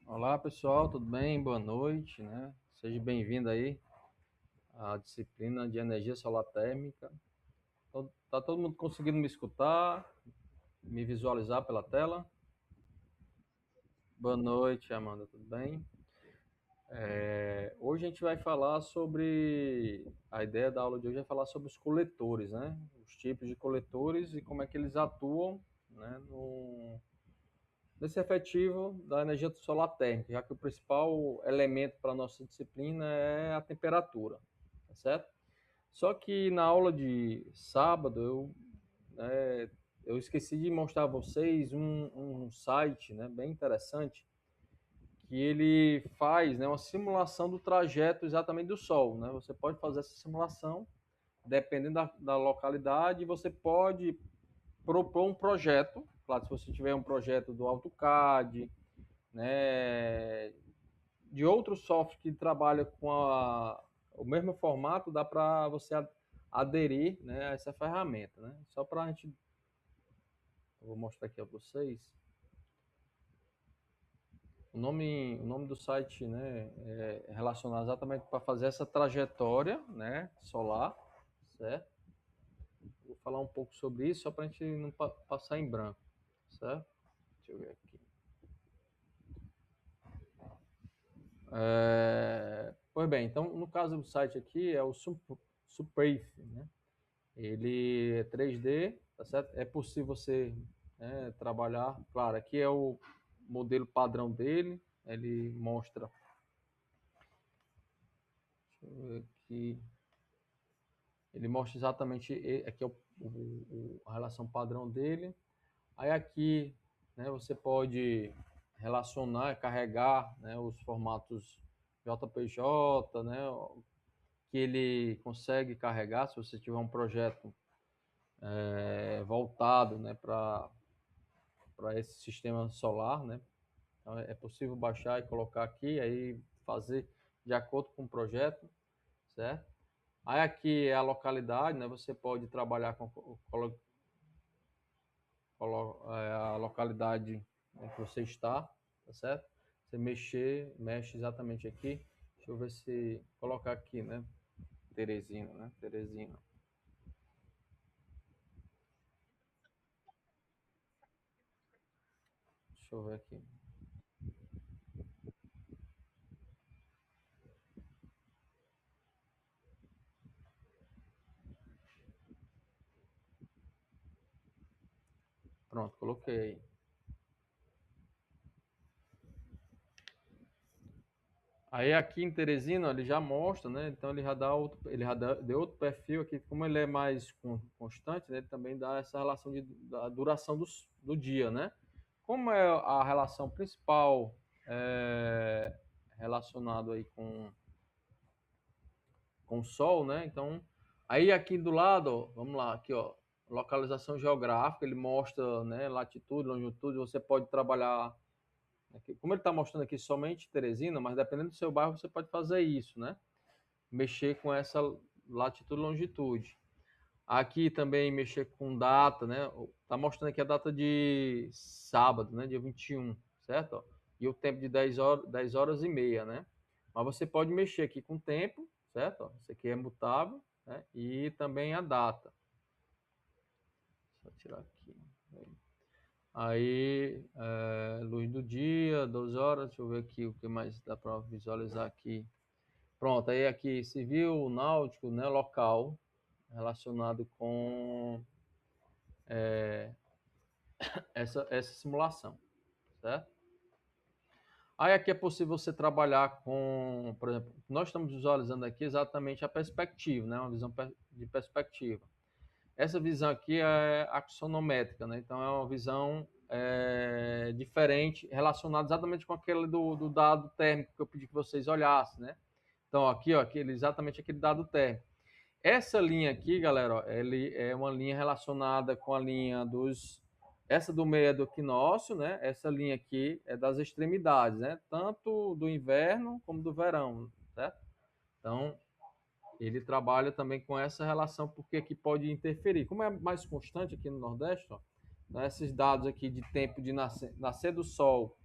Olá pessoal, tudo bem? Boa noite, né? Seja bem-vindo aí à disciplina de energia solar térmica. Tá todo mundo conseguindo me escutar, me visualizar pela tela? Boa noite, Amanda, tudo bem? Hoje a gente vai falar sobre a ideia da aula de hoje é falar sobre os coletores, né? Os tipos de coletores e como é que eles atuam, né, nesse efetivo da energia solar térmica, já que o principal elemento para a nossa disciplina é a temperatura, tá certo? Só que na aula de sábado eu esqueci de mostrar a vocês um site, né, bem interessante, que ele faz, né, uma simulação do trajeto exatamente do Sol. Né? Você pode fazer essa simulação, dependendo da localidade, você pode propor um projeto. Claro, se você tiver um projeto do AutoCAD, né, de outro software que trabalha com o mesmo formato, dá para você aderir, né, a essa ferramenta. Né? Só para a gente. Eu vou mostrar aqui a vocês. O nome do site, né, é relacionado exatamente para fazer essa trajetória, né, solar, certo? Vou falar um pouco sobre isso só para a gente não passar em branco, certo? Deixa eu ver aqui. Pois bem, então no caso do site aqui é o Suprafe, né? Ele é 3D, tá certo? É possível você, né, trabalhar. Claro, aqui é o modelo padrão dele. Ele mostra. Deixa eu ver aqui. Ele mostra exatamente. Aqui é a relação padrão dele. Aí aqui, né, você pode relacionar, carregar, né, os formatos JPJ, né, que ele consegue carregar se você tiver um projeto voltado, né, para esse sistema solar, né? Então, é possível baixar e colocar aqui, aí fazer de acordo com o projeto, certo? Aí aqui é a localidade, né? Você pode trabalhar com a localidade, né, que você está, tá certo? Você mexe exatamente aqui. Deixa eu ver se colocar aqui, né? Teresina, né? Teresina. Deixa eu ver aqui. Pronto, coloquei aí. Aí aqui em Teresina ele já mostra, né? Então ele já deu outro perfil aqui, como ele é mais constante, né? Ele também dá essa relação da duração do dia, né? Como é a relação principal relacionado aí com o Sol, né? Então, aí aqui do lado, ó, vamos lá, aqui ó, localização geográfica, ele mostra, né, latitude, longitude, você pode trabalhar aqui, como ele está mostrando aqui somente Teresina, mas dependendo do seu bairro você pode fazer isso, né? Mexer com essa latitude e longitude. Aqui também mexer com data, né? Tá mostrando aqui a data de sábado, né? Dia 21, certo? E o tempo de 10 horas e meia, né? Mas você pode mexer aqui com o tempo, certo? Isso aqui é mutável, né? E também a data. Deixa eu tirar aqui. Aí, luz do dia, 12 horas. Deixa eu ver aqui o que mais dá para visualizar aqui. Pronto, aí aqui civil, náutico, né, local, relacionado com essa simulação, certo? Aí aqui é possível você trabalhar com, por exemplo, nós estamos visualizando aqui exatamente a perspectiva, né, uma visão de perspectiva. Essa visão aqui é axonométrica, né, então é uma visão diferente, relacionada exatamente com aquele do dado térmico que eu pedi que vocês olhassem, né? Então aqui, ó, exatamente aquele dado térmico. Essa linha aqui, galera, ó, ele é uma linha relacionada com a linha dos. Essa do meio é do equinócio, né? Essa linha aqui é das extremidades, né? Tanto do inverno como do verão, certo? Então, ele trabalha também com essa relação, porque aqui pode interferir. Como é mais constante aqui no Nordeste, ó, né, esses dados aqui de tempo de nascer do Sol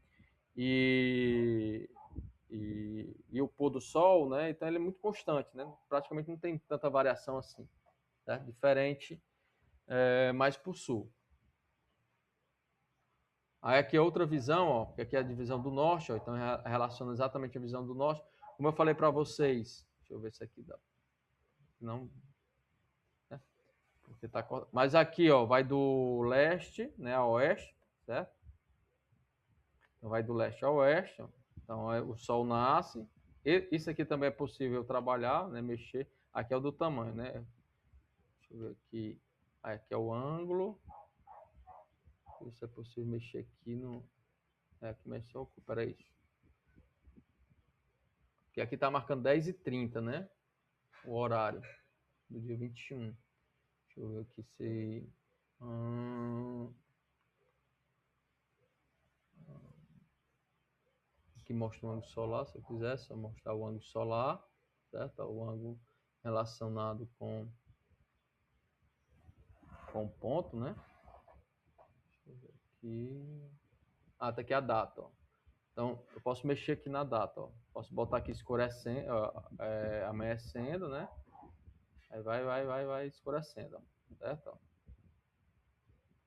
do Sol, né? Então ele é muito constante, né? Praticamente não tem tanta variação assim, tá? Diferente mais para o sul. Aí aqui é outra visão, ó, que aqui é a divisão do norte, ó, então relaciona exatamente a visão do norte. Como eu falei para vocês, deixa eu ver se aqui dá. Não, né? Porque tá, mas aqui, ó, vai do leste, né, a oeste, certo? Então vai do leste ao oeste, ó. Então o sol nasce. Isso aqui também é possível trabalhar, né, mexer. Aqui é o do tamanho, né? Deixa eu ver aqui. Aqui é o ângulo. Isso é possível mexer aqui no. Aqui mexe só. Peraí. Porque aqui tá marcando 10h30, né? O horário do dia 21. Deixa eu ver aqui se. Aqui mostra o ângulo solar, se eu quiser, só mostrar o ângulo solar, certo? O ângulo relacionado com ponto, né? Deixa eu ver aqui. Tá aqui a data, ó. Então, eu posso mexer aqui na data, ó. Posso botar aqui escurecendo, amanhecendo, né? Aí vai escurecendo, ó. Certo? Ó.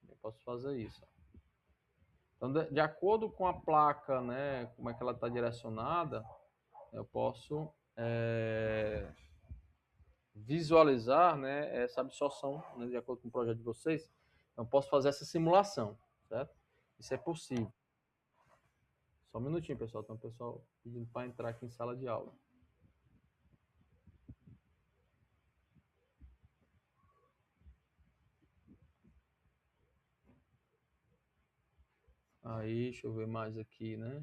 Eu posso fazer isso, ó. Então, de acordo com a placa, né, como é que ela está direcionada, eu posso visualizar, né, essa absorção, né, de acordo com o projeto de vocês. Então, eu posso fazer essa simulação, certo? Isso é possível. Só um minutinho, pessoal. Tem um pessoal pedindo para entrar aqui em sala de aula. Aí, deixa eu ver mais aqui, né?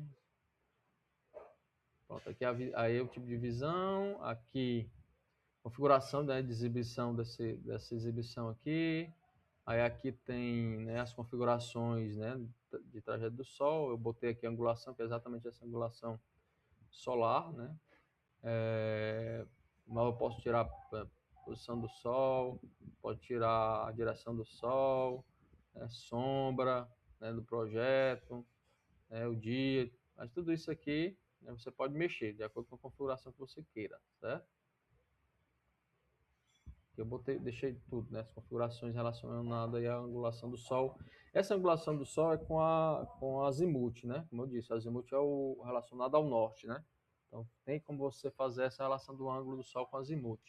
Pronto, aqui aí é o tipo de visão, aqui configuração, né, de exibição dessa exibição aqui. Aí aqui tem, né, as configurações, né, de trajeto do Sol. Eu botei aqui a angulação, que é exatamente essa angulação solar, né? Mas eu posso tirar a posição do Sol, pode tirar a direção do Sol, né, sombra, né, do projeto, né, o dia, mas tudo isso aqui, né, você pode mexer de acordo com a configuração que você queira, certo? Eu deixei tudo, né, as configurações relacionadas à angulação do Sol. Essa angulação do Sol é com a azimuth, né? Como eu disse, a azimuth é o relacionado ao norte, né? Então tem como você fazer essa relação do ângulo do Sol com a azimuth.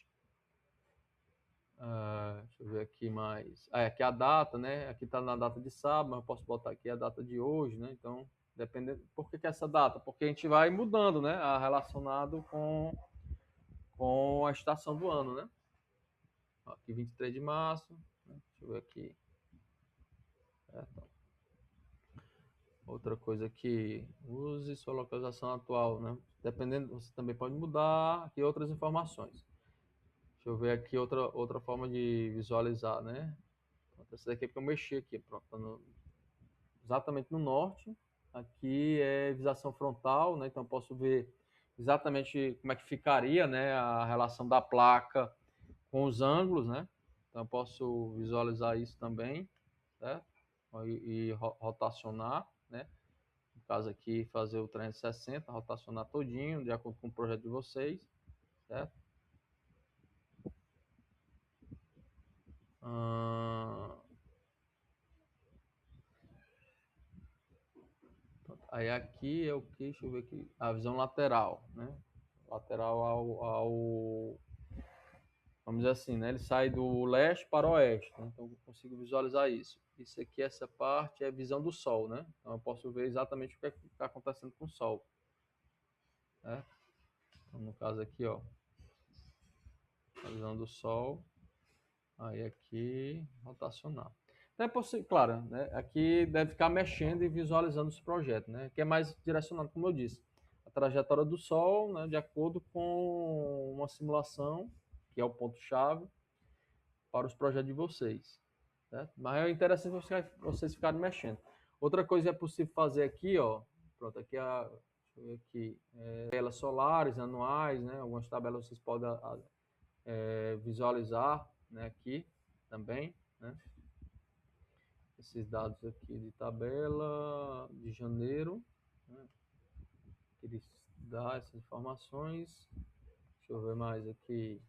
Deixa eu ver aqui mais. Aqui a data, né? Aqui está na data de sábado, mas eu posso botar aqui a data de hoje, né? Então, dependendo. Por que essa data? Porque a gente vai mudando, né? Relacionado com a estação do ano, né? Aqui 23 de março. Né? Deixa eu ver aqui. Então. Outra coisa aqui. Use sua localização atual, né? Dependendo, você também pode mudar aqui outras informações. Deixa eu ver aqui outra forma de visualizar, né? Essa daqui é porque eu mexi aqui, pronto, exatamente no norte. Aqui é visação frontal, né? Então eu posso ver exatamente como é que ficaria, né, a relação da placa com os ângulos, né? Então eu posso visualizar isso também, certo? E rotacionar, né? No caso aqui, fazer o 360, rotacionar todinho, de acordo com o projeto de vocês, certo? Aí aqui é o que? Deixa eu ver aqui. A visão lateral, né? Lateral vamos dizer assim, né? Ele sai do leste para o oeste, né? Então eu consigo visualizar isso. Isso aqui, essa parte é a visão do Sol, né? Então eu posso ver exatamente o que está acontecendo com o Sol, né? Então, no caso aqui, ó, a visão do Sol. Aí aqui, rotacionar. Então é possível, claro, né? Aqui deve ficar mexendo e visualizando os projetos, né? Que é mais direcionado, como eu disse, a trajetória do Sol, né? De acordo com uma simulação, que é o ponto-chave, para os projetos de vocês. Certo? Mas é interessante vocês ficarem mexendo. Outra coisa que é possível fazer aqui, ó. Pronto, aqui deixa eu ver aqui. Tabelas solares, anuais, né? Algumas tabelas vocês podem visualizar, né, aqui também, né? Esses dados aqui de tabela de janeiro, né? Aqueles dar essas informações. Deixa eu ver mais aqui.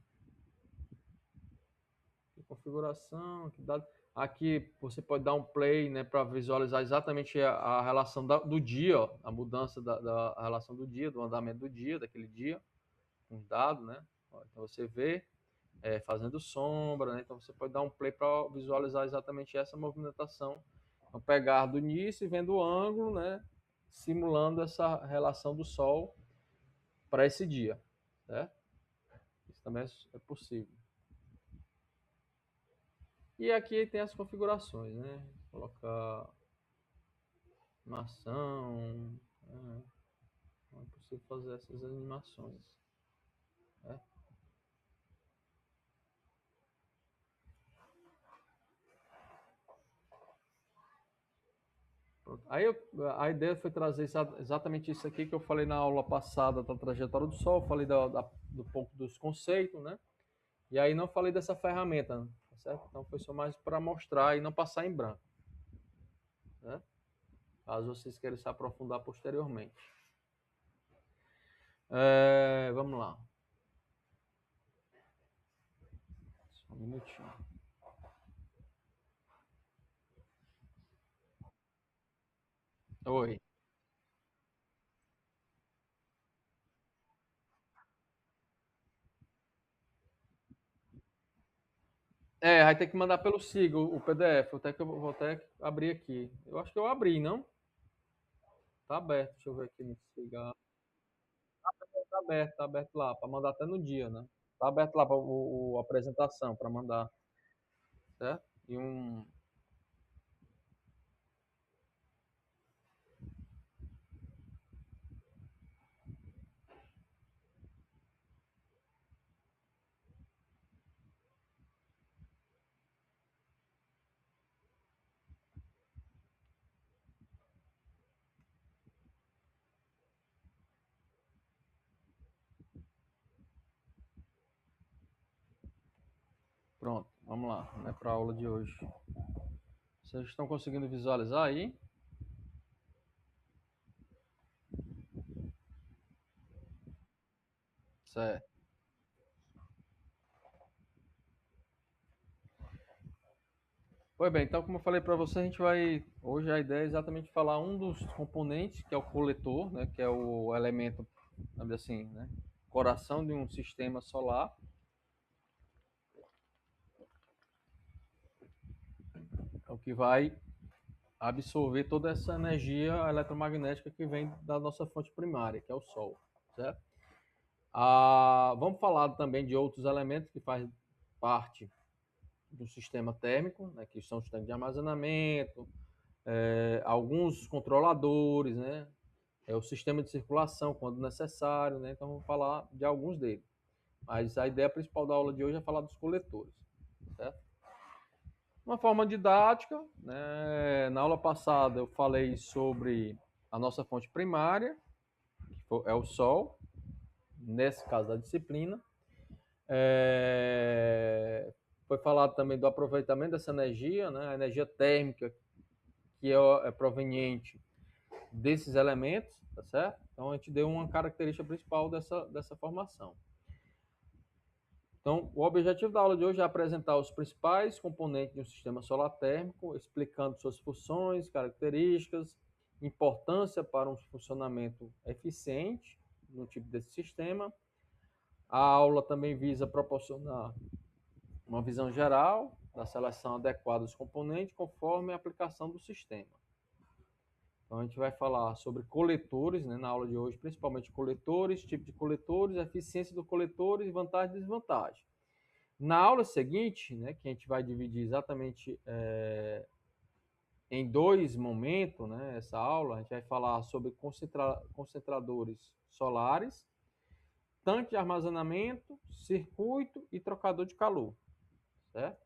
Configuração, aqui, dado. Aqui você pode dar um play, né, para visualizar exatamente a relação do dia, ó, a mudança da relação do dia, do andamento do dia, daquele dia, com um dado, né? Então você vê fazendo sombra, né? Então você pode dar um play para visualizar exatamente essa movimentação. Então pegar do início e vendo o ângulo, né? Simulando essa relação do Sol para esse dia, certo? Isso também é possível. E aqui tem as configurações, né? Colocar animação, né? Não é possível fazer essas animações, né? Pronto. Aí a ideia foi trazer exatamente isso aqui que eu falei na aula passada da trajetória do Sol, falei do pouco dos conceitos, né? E aí não falei dessa ferramenta, né? Tá certo? Então foi só mais para mostrar e não passar em branco, né? Caso vocês queiram se aprofundar posteriormente. Vamos lá. Só um minutinho. Oi. Vai ter que mandar pelo SIG o PDF. Vou até abrir aqui. Eu acho que eu abri, não? Tá aberto. Deixa eu ver aqui no SIG. Tá aberto lá, para mandar até no dia, né? Tá aberto lá para a apresentação, para mandar, certo? E pronto, vamos lá, né, para a aula de hoje. Vocês estão conseguindo visualizar aí? Certo. Pois bem, então como eu falei para você, a gente vai hoje a ideia é exatamente falar um dos componentes, que é o coletor, né, que é o elemento, assim, né, coração de um sistema solar. É o que vai absorver toda essa energia eletromagnética que vem da nossa fonte primária, que é o Sol, certo? Vamos falar também de outros elementos que fazem parte do sistema térmico, né, que são os tanques de armazenamento, alguns controladores, né, o sistema de circulação quando necessário, né, então vamos falar de alguns deles. Mas a ideia principal da aula de hoje é falar dos coletores, certo? Uma forma didática, né, na aula passada eu falei sobre a nossa fonte primária, que é o Sol, nesse caso da disciplina. Foi falado também do aproveitamento dessa energia, né, a energia térmica que é proveniente desses elementos, tá certo? Então a gente deu uma característica principal dessa formação. Então, o objetivo da aula de hoje é apresentar os principais componentes de um sistema solar térmico, explicando suas funções, características, importância para um funcionamento eficiente no tipo desse sistema. A aula também visa proporcionar uma visão geral da seleção adequada dos componentes conforme a aplicação do sistema. Então a gente vai falar sobre coletores, né, na aula de hoje, principalmente coletores, tipo de coletores, eficiência dos coletores, vantagem e desvantagem. Na aula seguinte, né, que a gente vai dividir exatamente em dois momentos, né, essa aula, a gente vai falar sobre concentradores solares, tanque de armazenamento, circuito e trocador de calor, certo?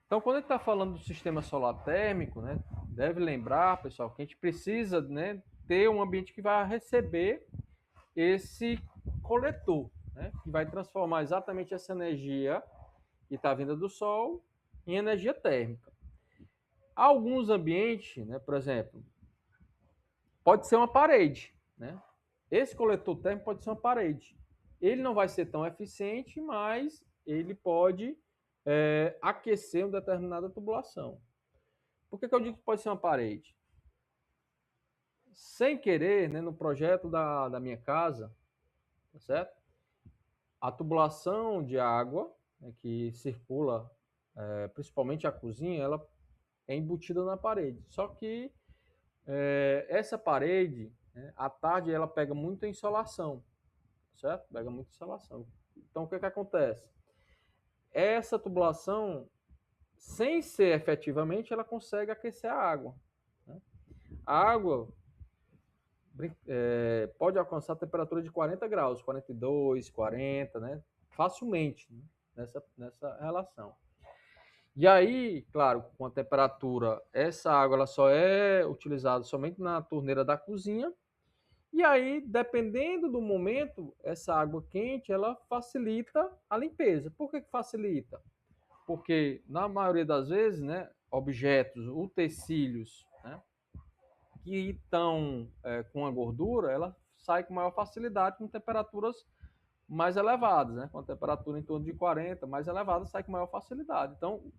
Então, quando a gente está falando do sistema solar térmico, né, deve lembrar, pessoal, que a gente precisa, né, ter um ambiente que vai receber esse coletor, né, que vai transformar exatamente essa energia que está vinda do Sol em energia térmica. Alguns ambientes, né, por exemplo, pode ser uma parede, né? Esse coletor térmico pode ser uma parede. Ele não vai ser tão eficiente, mas ele pode aquecer uma determinada tubulação. Por que eu digo que pode ser uma parede? Sem querer, né, no projeto da minha casa, tá certo? A tubulação de água, né, que circula principalmente a cozinha, ela é embutida na parede. Só que essa parede, né, à tarde, ela pega muita insolação, certo? Pega muita insolação. Então, o que acontece? Essa tubulação, sem ser efetivamente, ela consegue aquecer a água. Né? A água pode alcançar a temperatura de 40 graus, 42, 40, né? Facilmente, né? nessa relação. E aí, claro, com a temperatura, essa água ela só é utilizada somente na torneira da cozinha. E aí, dependendo do momento, essa água quente ela facilita a limpeza. Por que facilita? Porque na maioria das vezes, né, objetos, utensílios, né, que estão com a gordura, ela sai com maior facilidade com temperaturas mais elevadas, né? Com a temperatura em torno de 40, mais elevada, sai com maior facilidade. Então,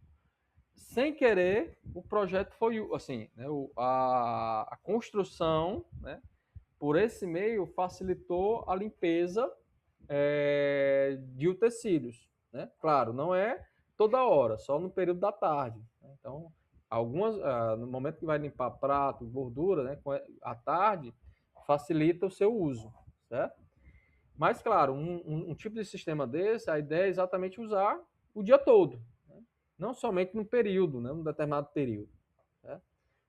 sem querer, o projeto foi assim, né, a construção, né, por esse meio facilitou a limpeza de utensílios, né? Claro, não é toda hora, só no período da tarde. Né? Então, no momento que vai limpar prato, gordura, né, à tarde, facilita o seu uso, certo? Mas, claro, um tipo de sistema desse, a ideia é exatamente usar o dia todo, né? Não somente no período, né, num determinado período. Certo?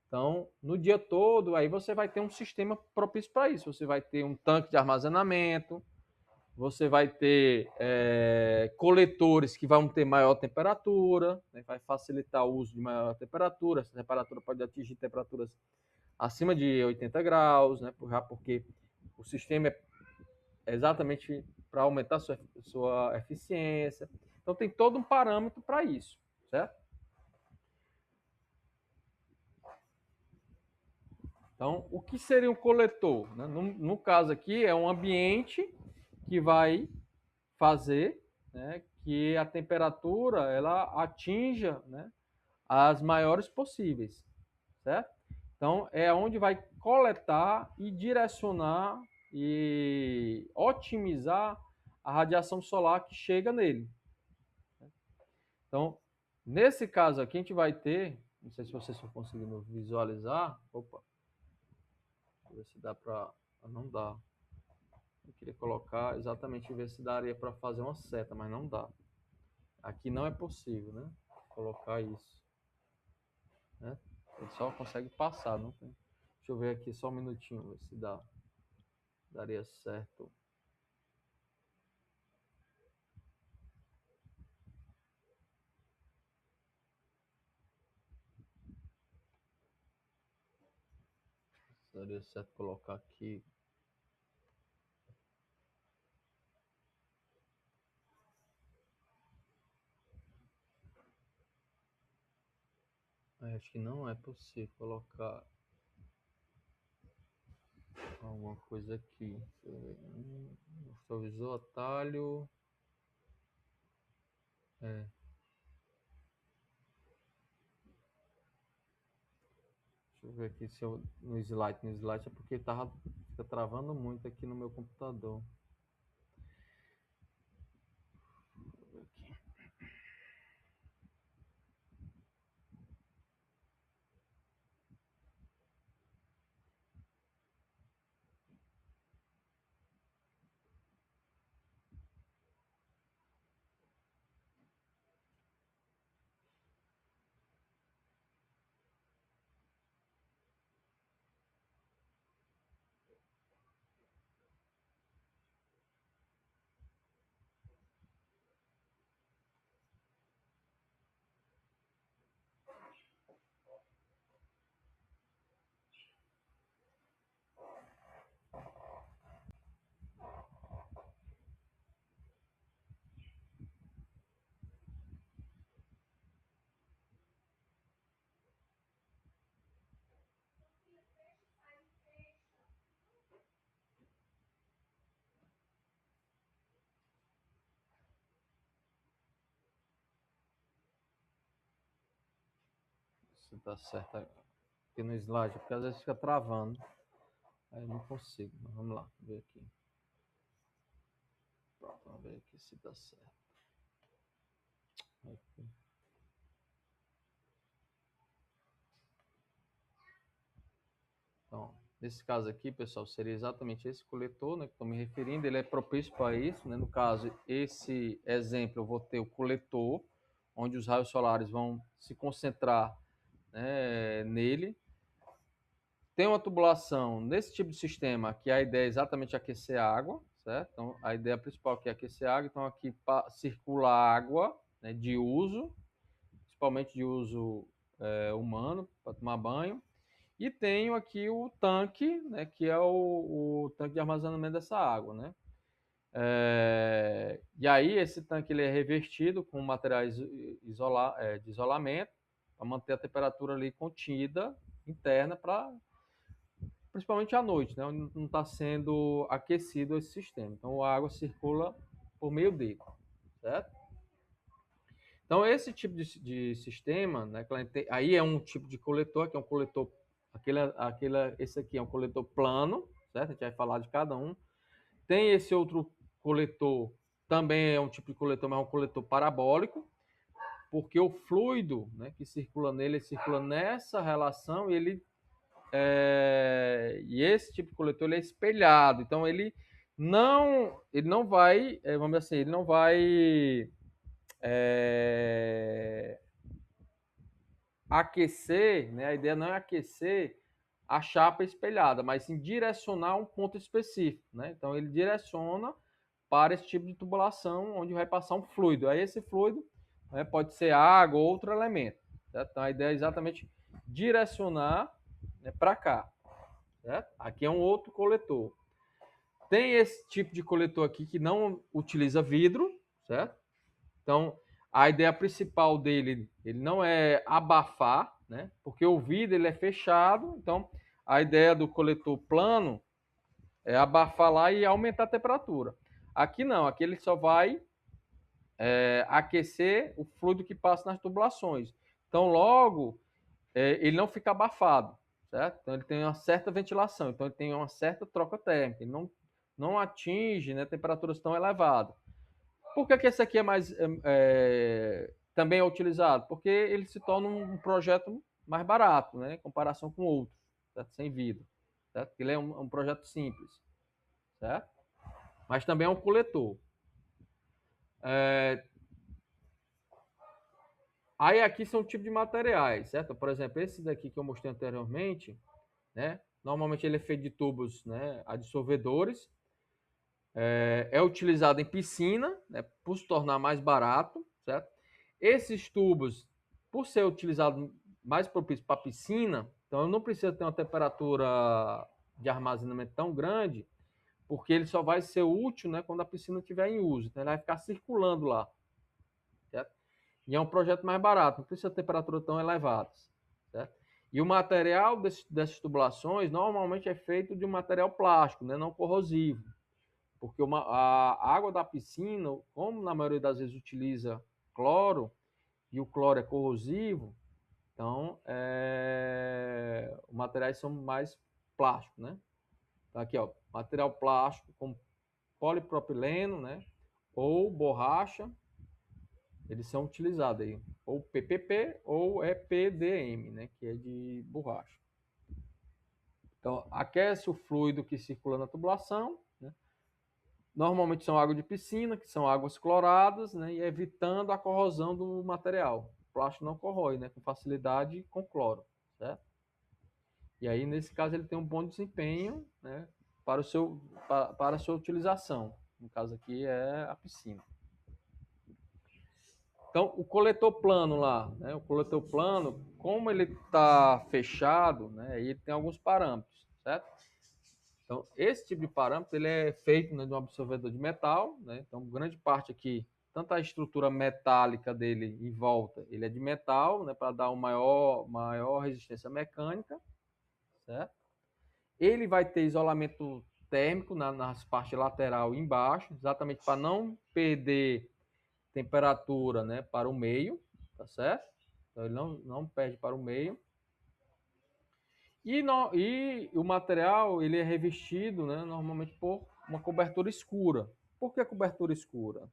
Então, no dia todo, aí você vai ter um sistema propício para isso. Você vai ter um tanque de armazenamento, você vai ter coletores que vão ter maior temperatura, né, vai facilitar o uso de maior temperatura. Essa temperatura pode atingir temperaturas acima de 80 graus, né, porque o sistema é exatamente para aumentar a sua eficiência. Então, tem todo um parâmetro para isso, certo? Então, o que seria um coletor? Né? No caso aqui, é um ambiente que vai fazer, né, que a temperatura ela atinja, né, as maiores possíveis, certo? Então, é onde vai coletar e direcionar e otimizar a radiação solar que chega nele. Então, nesse caso aqui, a gente vai ter, não sei se vocês estão conseguindo visualizar, opa, ver se dá para, não dá. Eu queria colocar exatamente, ver se daria para fazer uma seta, mas não dá. Aqui não é possível, né? Colocar isso, né? Ele só consegue passar, não tem? Deixa eu ver aqui só um minutinho, ver se daria certo. Daria certo colocar aqui. Acho que não é possível colocar alguma coisa aqui. Suavizou atalho. É. Deixa eu ver aqui se eu, no slide. No slide é porque fica travando muito aqui no meu computador. se tá certo aqui no slide, porque às vezes fica travando. Aí eu não consigo. Mas vamos lá, ver aqui. Pronto, vamos ver aqui se dá certo. Aqui. Então, nesse caso aqui, pessoal, seria exatamente esse coletor, né, que estou me referindo. Ele é propício para isso, né? No caso, esse exemplo, eu vou ter o coletor, onde os raios solares vão se concentrar, né, nele. Tem uma tubulação nesse tipo de sistema, que a ideia é exatamente aquecer a água, certo? Então, a ideia principal aqui é aquecer a água. Então, aqui circula água, né, de uso, principalmente de uso humano, para tomar banho. E tenho aqui o tanque, né, que é o tanque de armazenamento dessa água, né? E aí esse tanque ele é revestido com materiais de isolamento para manter a temperatura ali contida interna, para principalmente à noite, né, onde não está sendo aquecido esse sistema. Então a água circula por meio dele, certo? Então esse tipo de sistema, né, aí é um tipo de coletor, que é um coletor, esse aqui é um coletor plano, certo? A gente vai falar de cada um. Tem esse outro coletor, também é um tipo de coletor, mas é um coletor parabólico, porque o fluido, né, que circula nele, ele circula nessa relação, e esse tipo de coletor ele é espelhado, então ele não vai, vamos dizer assim, ele não vai aquecer, né? A ideia não é aquecer a chapa espelhada, mas sim direcionar um ponto específico, né? Então ele direciona para esse tipo de tubulação, onde vai passar um fluido. Aí esse fluido, né, pode ser água ou outro elemento, certo? Então a ideia é exatamente direcionar, né, para cá, certo? Aqui é um outro coletor. Tem esse tipo de coletor aqui que não utiliza vidro, certo? Então, a ideia principal dele, ele não é abafar, né? Porque o vidro ele é fechado, então a ideia do coletor plano é abafar lá e aumentar a temperatura. Aqui não, aqui ele só vai aquecer o fluido que passa nas tubulações. Então, logo, ele não fica abafado, certo? Então, ele tem uma certa ventilação, então ele tem uma certa troca térmica, ele não atinge, né, temperaturas tão elevadas. Por que esse aqui é mais também é utilizado? Porque ele se torna um projeto mais barato, né, em comparação com outros, certo? Sem vidro, certo? Ele é um projeto simples, certo? Mas também é um coletor. Aí aqui são tipos de materiais, certo? Por exemplo, esse daqui que eu mostrei anteriormente, né? Normalmente ele é feito de tubos, né, adsorvedores. É utilizado em piscina, né, por se tornar mais barato, certo? Esses tubos, por ser utilizado mais propício para piscina, então eu não preciso ter uma temperatura de armazenamento tão grande, porque ele só vai ser útil, né, quando a piscina estiver em uso. Então ele vai ficar circulando lá, certo? E é um projeto mais barato, não precisa ter temperatura tão elevadas, certo? E o material dessas tubulações normalmente é feito de um material plástico, né, não corrosivo. Porque a água da piscina, como na maioria das vezes utiliza cloro, e o cloro é corrosivo, então os materiais são mais plásticos, né? Então, aqui, ó, material plástico como polipropileno, né? Ou borracha, eles são utilizados aí, ou PPP ou EPDM, né? Que é de borracha. Então, aquece o fluido que circula na tubulação, né? Normalmente são águas de piscina, que são águas cloradas, né, e evitando a corrosão do material. O plástico não corrói, né, com facilidade com cloro, certo? E aí, nesse caso, ele tem um bom desempenho, né, para a sua utilização. No caso aqui é a piscina. Então, o coletor plano lá, né, o coletor plano, como ele está fechado, né, ele tem alguns parâmetros, certo? Então, esse tipo de parâmetro ele é feito, né, de um absorvedor de metal, né? Então, grande parte aqui, tanto a estrutura metálica dele em volta, ele é de metal, né, para dar uma maior resistência mecânica, certo? Ele vai ter isolamento térmico nas partes lateral e embaixo, exatamente para não perder temperatura, né, para o meio, tá certo? Então, ele não perde para o meio. E o material ele é revestido, né, normalmente por uma cobertura escura. Por que cobertura escura?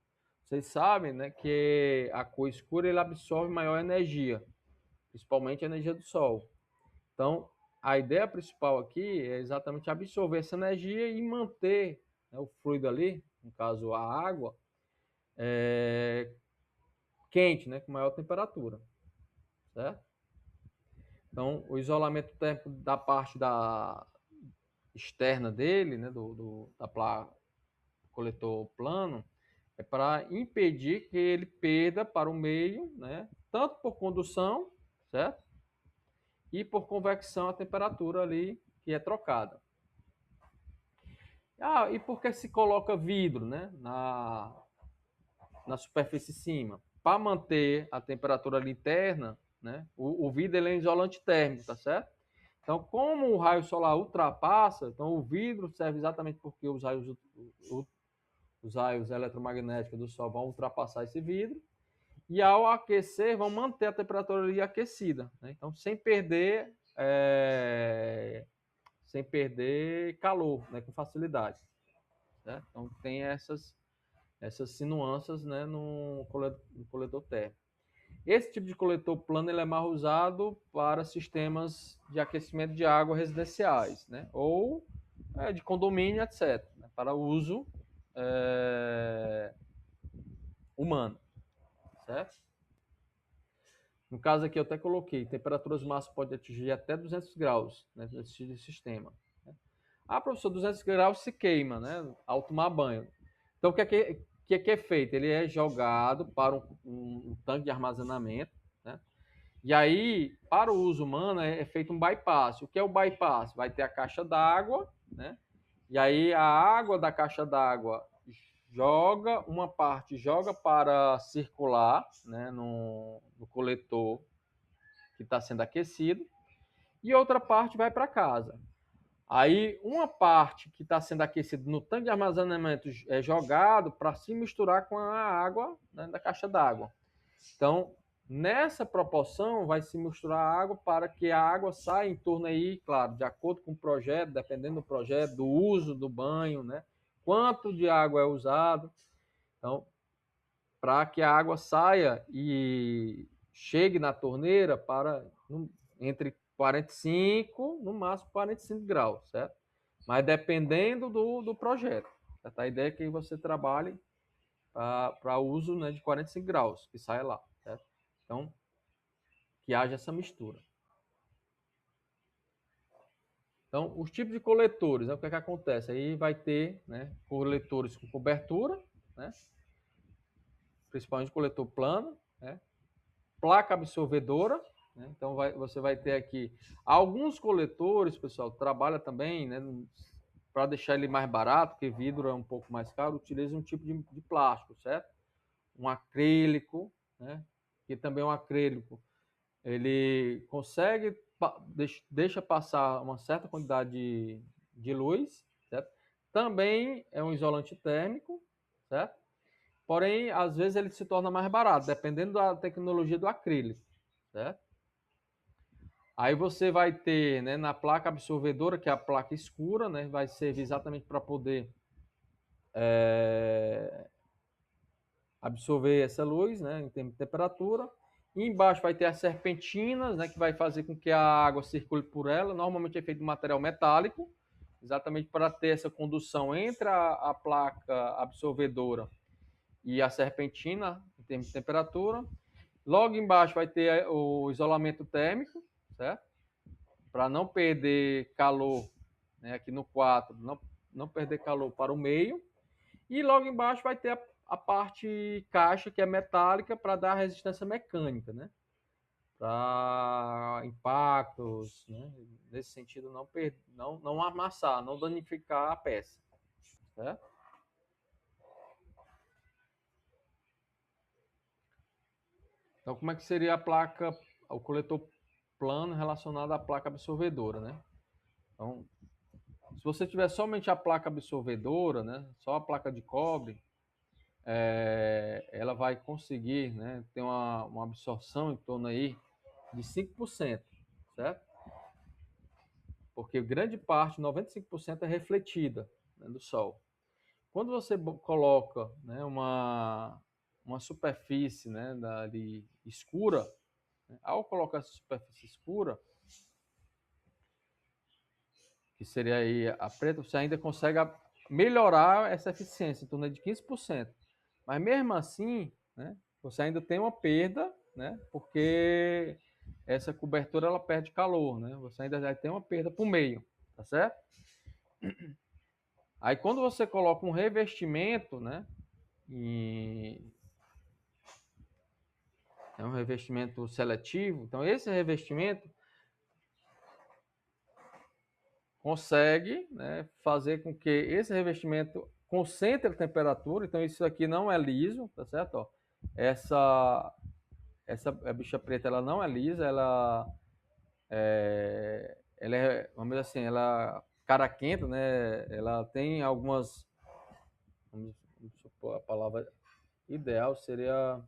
Vocês sabem, né, que a cor escura ele absorve maior energia, principalmente a energia do sol. Então, a ideia principal aqui é exatamente absorver essa energia e manter, né, o fluido ali, no caso a água, quente, né, com maior temperatura, certo? Então, o isolamento térmico da parte externa dele, né, da placa coletor plano, é para impedir que ele perda para o meio, né, tanto por condução, certo? E por convecção a temperatura ali que é trocada. E por que se coloca vidro, né, na superfície de cima? Para manter a temperatura ali interna, né? O vidro ele é isolante térmico, tá certo? Então, como o raio solar ultrapassa, então o vidro serve exatamente porque os raios eletromagnéticos do Sol vão ultrapassar esse vidro e ao aquecer vão manter a temperatura ali aquecida, né? Então sem perder calor, né, com facilidade, né? Então tem essas nuances, né, no coletor térmico. Esse tipo de coletor plano ele é mais usado para sistemas de aquecimento de água residenciais, né, ou de condomínio, etc., né, para uso humano, certo? No caso aqui eu até coloquei, temperaturas máximas podem atingir até 200 graus, né, nesse sistema. Professor, 200 graus se queima, né, ao tomar banho. Então, o que é feito? Ele é jogado para um tanque de armazenamento, né? E aí, para o uso humano, é feito um bypass. O que é o bypass? Vai ter a caixa d'água, né? E aí, a água da caixa d'água uma parte joga para circular, né, no coletor que está sendo aquecido, e outra parte vai para casa. Aí, uma parte que está sendo aquecida no tanque de armazenamento é jogado para se misturar com a água, né, da caixa d'água. Então, nessa proporção, vai se misturar a água para que a água saia em torno aí, claro, de acordo com o projeto, dependendo do projeto, do uso do banho, né? Quanto de água é usado. Então, para que a água saia e chegue na torneira entre 45, no máximo 45 graus, certo? Mas dependendo do projeto. Certo? A ideia é que você trabalhe para uso, né, de 45 graus, que saia lá, certo? Então, que haja essa mistura. Então, os tipos de coletores, né, o que é que acontece? Aí vai ter, né, coletores com cobertura, né, principalmente coletor plano, né, placa absorvedora, né, então você vai ter aqui alguns coletores, pessoal, trabalha também, né, para deixar ele mais barato, porque vidro é um pouco mais caro, utiliza um tipo de plástico, certo? Um acrílico, né, que também é um acrílico, ele consegue, deixa passar uma certa quantidade de luz, certo? Também é um isolante térmico, certo? Porém, às vezes ele se torna mais barato, dependendo da tecnologia do acrílico, certo? Aí você vai ter, né, na placa absorvedora, que é a placa escura, né, vai servir exatamente para poder absorver essa luz, né, em termos de temperatura. E embaixo vai ter as serpentinas, né, que vai fazer com que a água circule por ela. Normalmente é feito de material metálico, exatamente para ter essa condução entre a placa absorvedora e a serpentina, em termos de temperatura. Logo embaixo vai ter o isolamento térmico, certo? Para não perder calor, né, aqui no 4, não perder calor para o meio. E logo embaixo vai ter a parte caixa, que é metálica, para dar resistência mecânica, né? Para impactos, né? Nesse sentido, não amassar, não danificar a peça. Certo? Então, como é que seria a placa, o coletor plano relacionado à placa absorvedora, né? Então, se você tiver somente a placa absorvedora, né? Só a placa de cobre, ela vai conseguir, né, ter uma absorção em torno aí de 5%, certo? Porque grande parte, 95%, é refletida, né, do Sol. Quando você coloca, né, uma superfície, né, ali escura, né, ao colocar essa superfície escura, que seria aí a preta, você ainda consegue melhorar essa eficiência, em torno de 15%. Mas mesmo assim, né, você ainda tem uma perda, né, porque essa cobertura ela perde calor, né? Você ainda vai ter uma perda por meio, tá certo? Aí quando você coloca um revestimento, né, é um revestimento seletivo, então esse revestimento consegue, né, fazer com que esse revestimento concentre a temperatura. Então isso aqui não é liso, tá certo? Ó, essa bicha preta ela não é lisa, ela é, vamos dizer assim, ela caraquenta, né? Ela tem algumas, vamos supor, a palavra ideal seria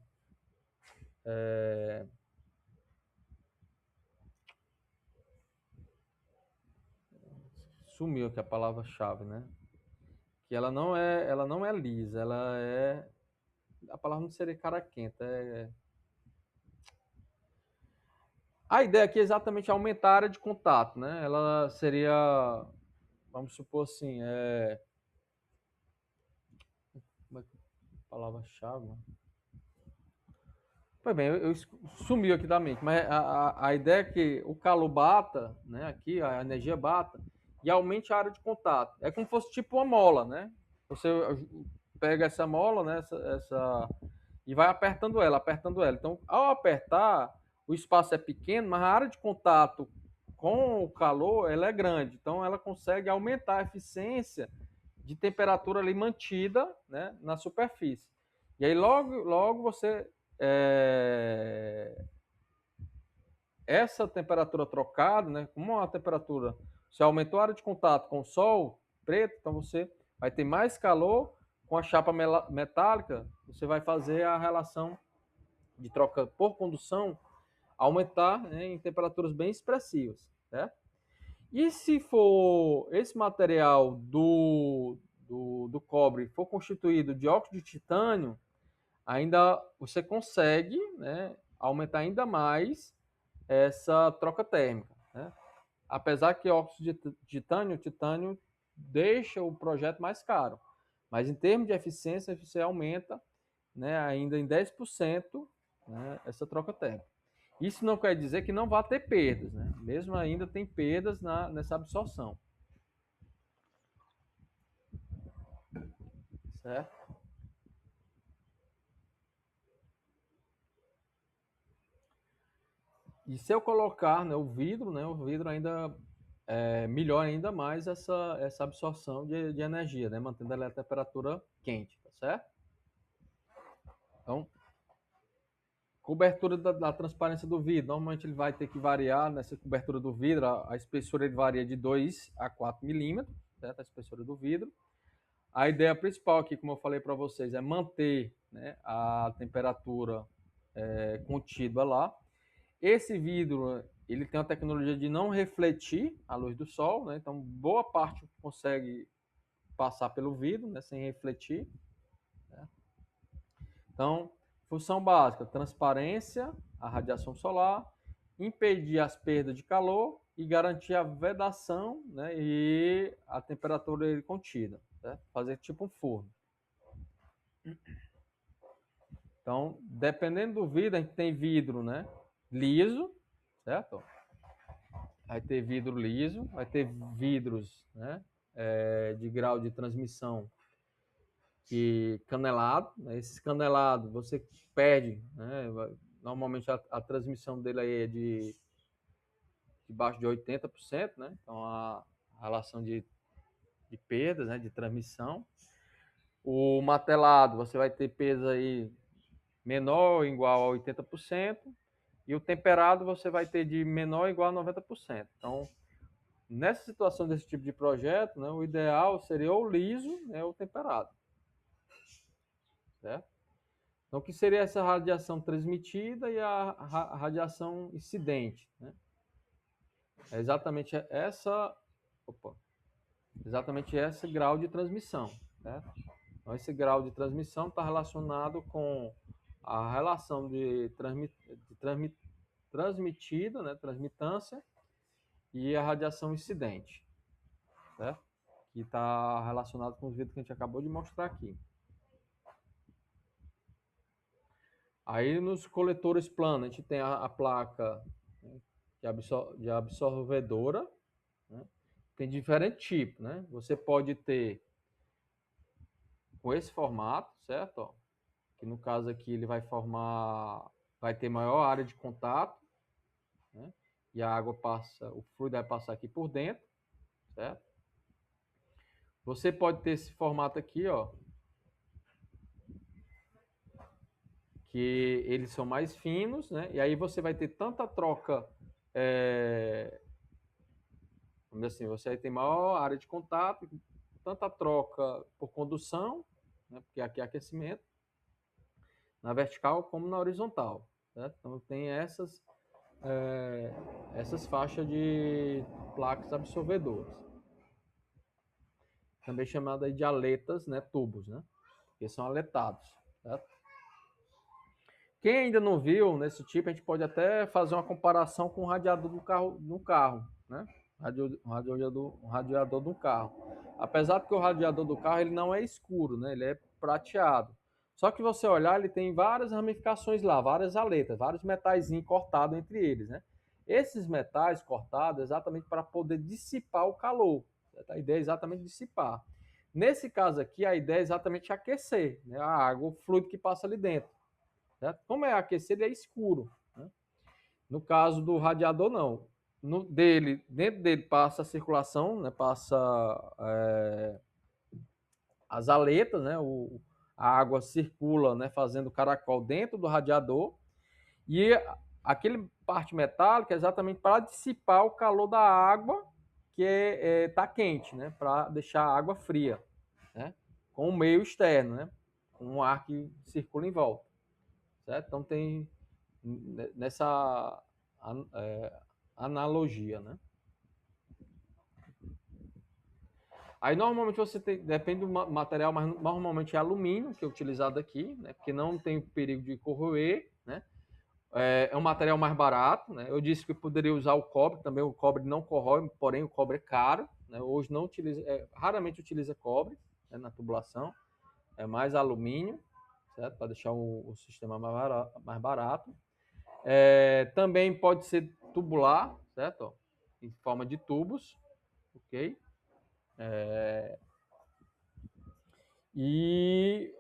sumiu aqui a palavra-chave, né? Que ela não é lisa, ela é, a palavra não seria caraquenta, a ideia aqui é exatamente aumentar a área de contato, né? Ela seria, vamos supor assim, como é que palavra-chave, mano? Pois bem, sumiu aqui da mente, mas a ideia é que o calor bata, né? Aqui a energia bata e aumente a área de contato. É como se fosse tipo uma mola, né? Você pega essa mola, né? E vai apertando ela. Então, ao apertar, o espaço é pequeno, mas a área de contato com o calor ela é grande. Então, ela consegue aumentar a eficiência de temperatura ali mantida, né, na superfície. E aí logo você essa temperatura trocada, né, como a temperatura, você aumentou a área de contato com o sol preto, então você vai ter mais calor com a chapa metálica, você vai fazer a relação de troca por condução aumentar, né, em temperaturas bem expressivas, certo? E se for esse material do cobre for constituído de óxido de titânio, ainda você consegue, né, aumentar ainda mais essa troca térmica, né? Apesar que óxido de titânio, titânio deixa o projeto mais caro, mas em termos de eficiência, você aumenta, né, ainda em 10%, né, essa troca térmica. Isso não quer dizer que não vá ter perdas, né? Mesmo ainda tem perdas nessa absorção, certo? E se eu colocar, né, o vidro ainda melhora ainda mais essa absorção de energia, né, mantendo a temperatura quente, tá certo? Então, cobertura da transparência do vidro, normalmente ele vai ter que variar nessa cobertura do vidro, a espessura ele varia de 2 a 4 milímetros, certo? A espessura do vidro. A ideia principal aqui, como eu falei para vocês, é manter, né, a temperatura contida lá. Esse vidro ele tem a tecnologia de não refletir a luz do sol, né? Então boa parte consegue passar pelo vidro, né, sem refletir, né? Então, função básica: transparência, a radiação solar, impedir as perdas de calor e garantir a vedação, né, e a temperatura contida, certo? Fazer tipo um forno. Então, dependendo do vidro, a gente tem vidro, né, liso, certo? Vai ter vidro liso, vai ter vidros, né, de grau de transmissão que canelado, né? Esses canelados você perde, né? Normalmente a transmissão dele aí é de baixo de 80%, né? Então a relação de perdas, né, de transmissão. O matelado você vai ter perdas aí menor ou igual a 80%, e o temperado você vai ter de menor ou igual a 90%. Então, nessa situação desse tipo de projeto, né, o ideal seria ou liso, né, ou temperado, certo? Então, o que seria essa radiação transmitida e a radiação incidente, né? É exatamente esse grau de transmissão, certo? Então, esse grau de transmissão está relacionado com a relação de transmitido, né, transmitância, e a radiação incidente, certo? Que está relacionado com os vídeos que a gente acabou de mostrar aqui. Aí nos coletores planos, a gente tem a placa, né, de absorvedora, né? Tem diferentes tipos, né? Você pode ter com esse formato, certo? Ó, que no caso aqui ele vai ter maior área de contato, né? E a água passa, o fluido vai passar aqui por dentro, certo? Você pode ter esse formato aqui, ó, que eles são mais finos, né? E aí você vai ter tanta troca, vamos dizer assim, você vai ter maior área de contato, tanta troca por condução, né? Porque aqui é aquecimento, na vertical como na horizontal, certo? Então tem essas faixas de placas absorvedoras, também chamada de aletas, né? Tubos, né? Que são aletados, certo? Quem ainda não viu nesse tipo, a gente pode até fazer uma comparação com o radiador do carro, né? Um radiador do carro. Apesar de que o radiador do carro ele não é escuro, né? Ele é prateado. Só que você olhar, ele tem várias ramificações lá, várias aletas, vários metais cortados entre eles, né? Esses metais cortados exatamente para poder dissipar o calor. A ideia é exatamente dissipar. Nesse caso aqui, a ideia é exatamente aquecer, né? A água, o fluido que passa ali dentro. Certo? Como é aquecido, é escuro. Né? No caso do radiador, não. Dentro dele passa a circulação, né? Passa as aletas, né? A água circula, né? Fazendo caracol dentro do radiador. E aquele parte metálica é exatamente para dissipar o calor da água que está quente, né? Para deixar a água fria, né? Com o meio externo, né? Com um ar que circula em volta. Certo? Então tem nessa analogia, né? Aí normalmente você tem, depende do material, mas normalmente é alumínio que é utilizado aqui, né? Porque não tem perigo de corroer, né? É um material mais barato, né? Eu disse que eu poderia usar o cobre, também o cobre não corrói, porém o cobre é caro, né? Hoje não utiliza, raramente utiliza cobre, né, na tubulação, é mais alumínio, certo? Para deixar o sistema mais barato. Também pode ser tubular, certo? Ó, em forma de tubos, ok? E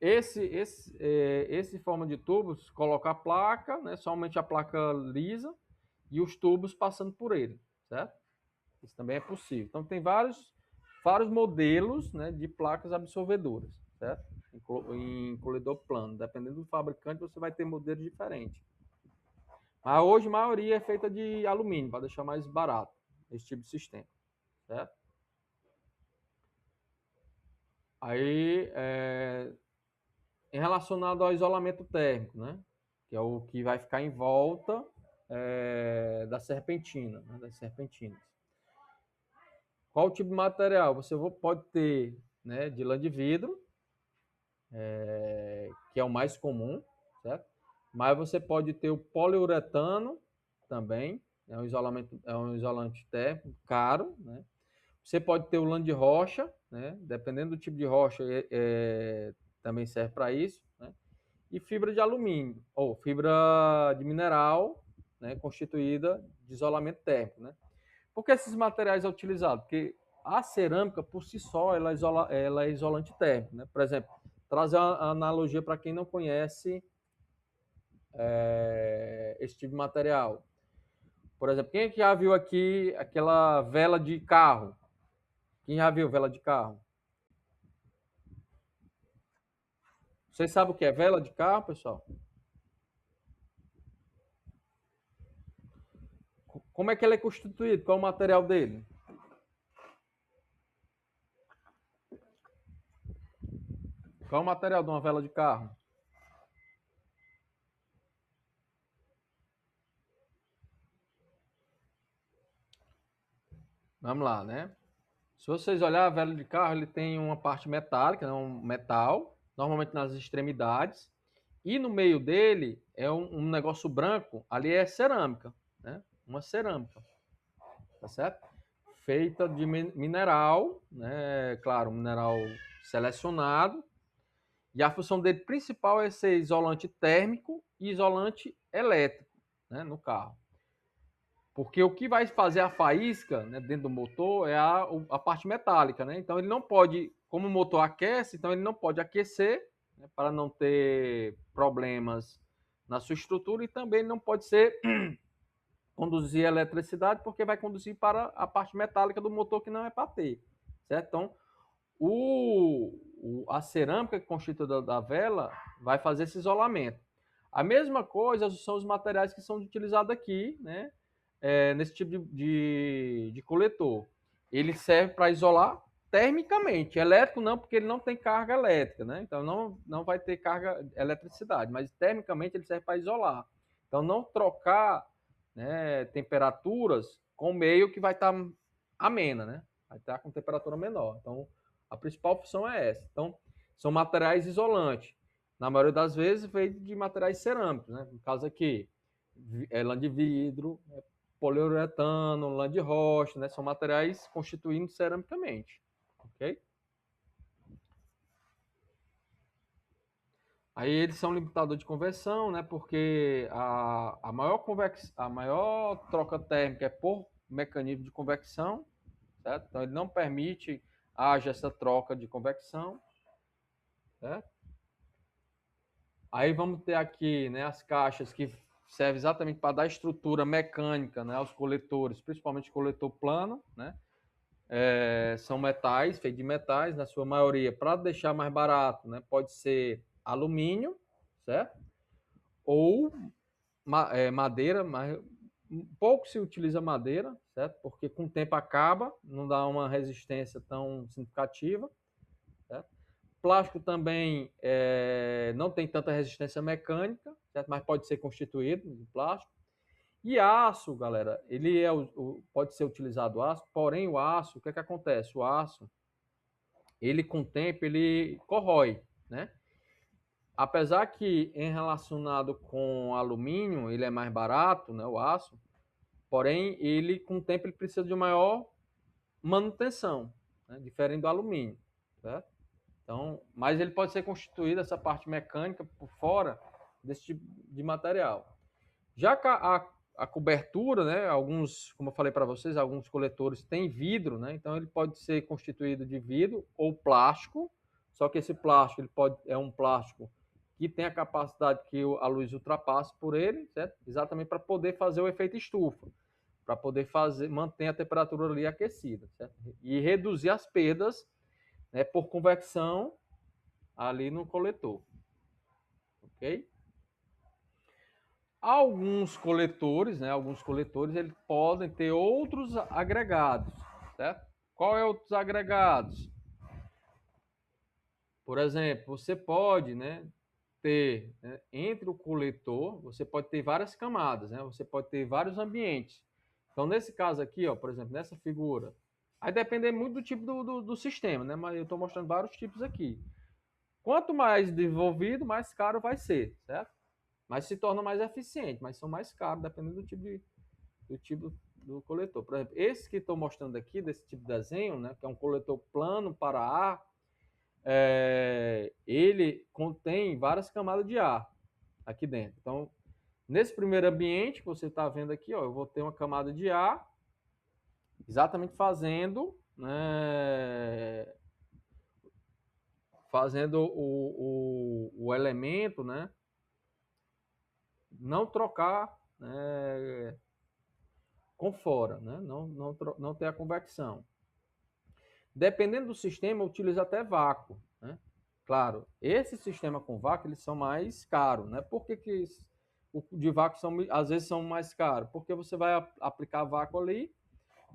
esse forma de tubos coloca a placa, né? Somente a placa lisa e os tubos passando por ele, certo? Isso também é possível. Então tem vários modelos, né, de placas absorvedoras, certo? Em colidor plano. Dependendo do fabricante, você vai ter modelos diferentes. Mas hoje a maioria é feita de alumínio, para deixar mais barato esse tipo de sistema, certo? Aí, em relacionado ao isolamento térmico, né? Que é o que vai ficar em volta da serpentina, né? Das serpentinas. Qual o tipo de material? Você pode ter, né, de lã de vidro, que é o mais comum, certo? Mas você pode ter o poliuretano também, é um isolante térmico caro, né? Você pode ter o lã de rocha, né? Dependendo do tipo de rocha, também serve para isso, né? E fibra de alumínio, ou fibra de mineral, né? Constituída de isolamento térmico, né? Por que esses materiais são utilizados? Porque a cerâmica, por si só, ela é isolante térmico, né? Por exemplo, trazer uma analogia para quem não conhece esse tipo de material. Por exemplo, quem é que já viu aqui aquela vela de carro? Quem já viu vela de carro? Vocês sabem o que é vela de carro, pessoal? Como é que ele é constituído? Qual é o material dele? Qual é o material de uma vela de carro? Vamos lá, né? Se vocês olhar a vela de carro, ele tem uma parte metálica, né? Um metal, normalmente nas extremidades, e no meio dele é um negócio branco, ali é cerâmica, né? Uma cerâmica, tá certo? Feita de mineral, né? Claro, mineral selecionado, e a função dele principal é ser isolante térmico e isolante elétrico, né? No carro. Porque o que vai fazer a faísca, né, dentro do motor é a parte metálica, né? Então ele não pode, como o motor aquece, então ele não pode aquecer, né, para não ter problemas na sua estrutura, e também não pode ser conduzir eletricidade, porque vai conduzir para a parte metálica do motor que não é para ter, certo? Então a cerâmica que constitui da vela vai fazer esse isolamento. A mesma coisa são os materiais que são utilizados aqui, né? Nesse tipo de coletor. Ele serve para isolar termicamente. Elétrico não, porque ele não tem carga elétrica, né? Então não vai ter carga eletricidade, mas termicamente ele serve para isolar. Então não trocar, né, temperaturas com meio que vai estar amena, né? Vai estar com temperatura menor. Então a principal função é essa. Então são materiais isolantes. Na maioria das vezes feito de materiais cerâmicos, né? No caso aqui, lã de vidro, poliuretano, lã de rocha, né? São materiais constituindo ceramicamente, ok? Aí eles são limitador de conversão, né? Porque a maior troca térmica é por mecanismo de convecção, certo? Então ele não permite haja essa troca de convecção, certo? Aí vamos ter aqui, né, as caixas que servem exatamente para dar estrutura mecânica, né, aos coletores, principalmente o coletor plano, né? São metais, feitos de metais, na sua maioria, para deixar mais barato, né? Pode ser alumínio, certo? Ou madeira, mas pouco se utiliza madeira, certo? Porque com o tempo acaba, não dá uma resistência tão significativa, certo? Plástico também não tem tanta resistência mecânica, certo? Mas pode ser constituído de plástico. E aço, galera, ele pode ser utilizado aço, porém o aço, o que é que acontece? O aço, ele com o tempo, ele corrói, né? Apesar que em relacionado com alumínio, ele é mais barato, né, o aço, porém ele com o tempo ele precisa de maior manutenção, né, diferente do alumínio, certo? Então, mas ele pode ser constituído essa parte mecânica por fora desse tipo de material. Já que a cobertura, né, alguns, como eu falei para vocês, alguns coletores têm vidro, né, então ele pode ser constituído de vidro ou plástico, só que esse plástico é um plástico que tem a capacidade que a luz ultrapasse por ele, certo? Exatamente para poder fazer o efeito estufa, para poder manter a temperatura ali aquecida, certo? E reduzir as perdas, né, por convecção ali no coletor, ok? Alguns coletores, eles podem ter outros agregados, certo? Qual é outros agregados? Por exemplo, você pode, né, ter, né, entre o coletor, você pode ter várias camadas, né? Você pode ter vários ambientes. Então, nesse caso aqui, ó, por exemplo, nessa figura, aí depende muito do tipo do sistema, né? Mas eu estou mostrando vários tipos aqui. Quanto mais desenvolvido, mais caro vai ser, certo? Mas se torna mais eficiente, mas são mais caros, dependendo do tipo do coletor. Por exemplo, esse que estou mostrando aqui, desse tipo de desenho, né, que é um coletor plano para ar, ele contém várias camadas de ar aqui dentro. Então, nesse primeiro ambiente que você está vendo aqui, ó, eu vou ter uma camada de ar, exatamente né, fazendo o elemento, né, não trocar, né, com fora, né, não ter a convecção. Dependendo do sistema, utiliza até vácuo, né? Claro, esse sistema com vácuo, eles são mais caros, né? Por que o de vácuo às vezes são mais caros? Porque você vai aplicar vácuo ali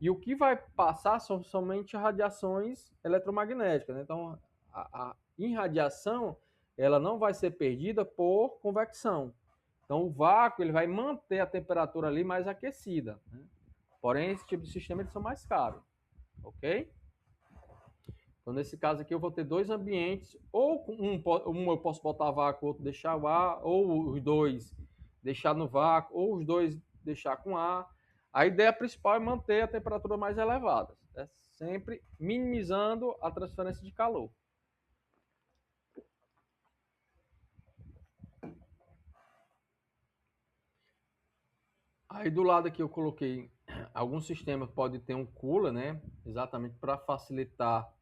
e o que vai passar são somente radiações eletromagnéticas, né? Então, a irradiação, ela não vai ser perdida por convecção. Então, o vácuo, ele vai manter a temperatura ali mais aquecida, né? Porém, esse tipo de sistema, eles são mais caros. ok? Então, nesse caso aqui, eu vou ter dois ambientes, ou um eu posso botar vácuo, outro deixar o ar, ou os dois deixar no vácuo, ou os dois deixar com ar. A ideia principal é manter a temperatura mais elevada, né? Sempre minimizando a transferência de calor. Aí do lado aqui eu coloquei alguns sistemas pode ter um cooler, né? Exatamente para facilitar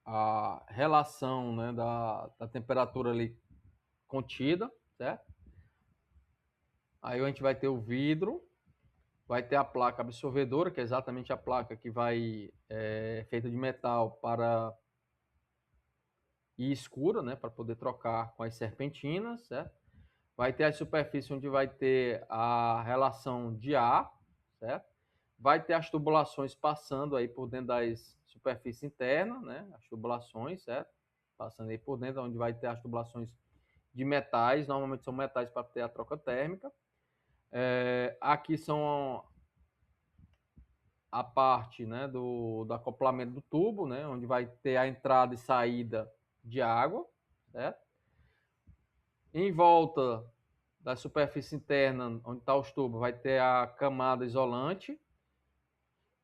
a relação, né, da temperatura ali contida, certo? Aí a gente vai ter o vidro, vai ter a placa absorvedora, que é exatamente a placa que vai feita de metal para ir escura, né, para poder trocar com as serpentinas, certo? Vai ter a superfície onde vai ter a relação de ar, certo? Vai ter as tubulações passando aí por dentro das superfícies internas, né? As tubulações, certo? Passando aí por dentro, onde vai ter as tubulações de metais, normalmente são metais para ter a troca térmica. Aqui são a parte, né, do acoplamento do tubo, né, onde vai ter a entrada e saída de água, certo? Em volta da superfície interna, onde está os tubos, vai ter a camada isolante.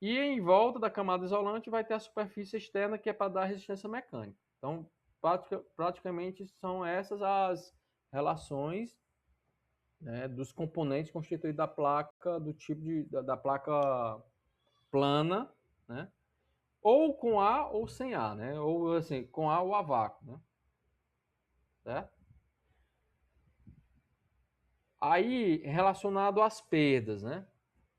E em volta da camada isolante vai ter a superfície externa, que é para dar resistência mecânica. Então, praticamente são essas as relações, né, dos componentes constituídos da placa, do tipo da placa plana, né? Ou com ar ou sem ar, né? Ou assim, com ar ou a vácuo, né? Certo? Aí, relacionado às perdas, né?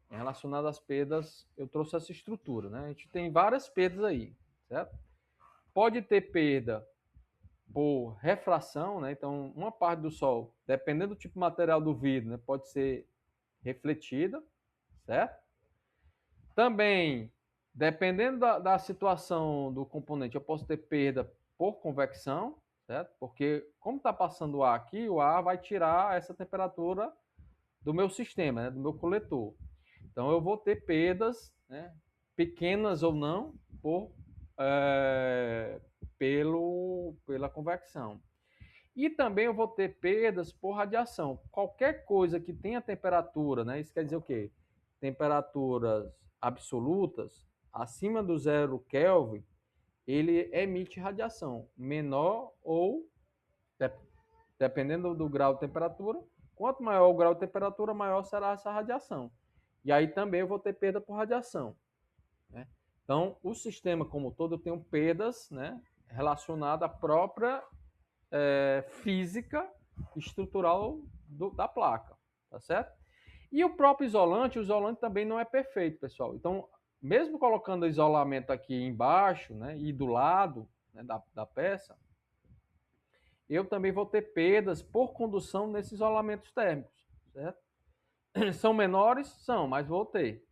Relacionado às perdas, eu trouxe essa estrutura, né? A gente tem várias perdas aí, certo? Pode ter perda por refração, né? Então, uma parte do sol, dependendo do tipo de material do vidro, né, pode ser refletida, certo? Também, dependendo da situação do componente, eu posso ter perda por convecção, certo? Porque, como está passando o ar aqui, o ar vai tirar essa temperatura do meu sistema, né, do meu coletor. Então, eu vou ter perdas, né, pequenas ou não, pela convecção. E também eu vou ter perdas por radiação. Qualquer coisa que tenha temperatura, né? Isso quer dizer o quê? Temperaturas absolutas, acima do 0 Kelvin, ele emite radiação, menor ou, dependendo do grau de temperatura, quanto maior o grau de temperatura, maior será essa radiação. E aí também eu vou ter perda por radiação, né? Então, o sistema como todo, eu tenho perdas, né, relacionadas à própria física estrutural da placa, tá certo? E o próprio isolante, o isolante também não é perfeito, pessoal. Então, mesmo colocando isolamento aqui embaixo, né, e do lado, né, da peça, eu também vou ter perdas por condução nesses isolamentos térmicos, certo? São menores? São, mas vou ter.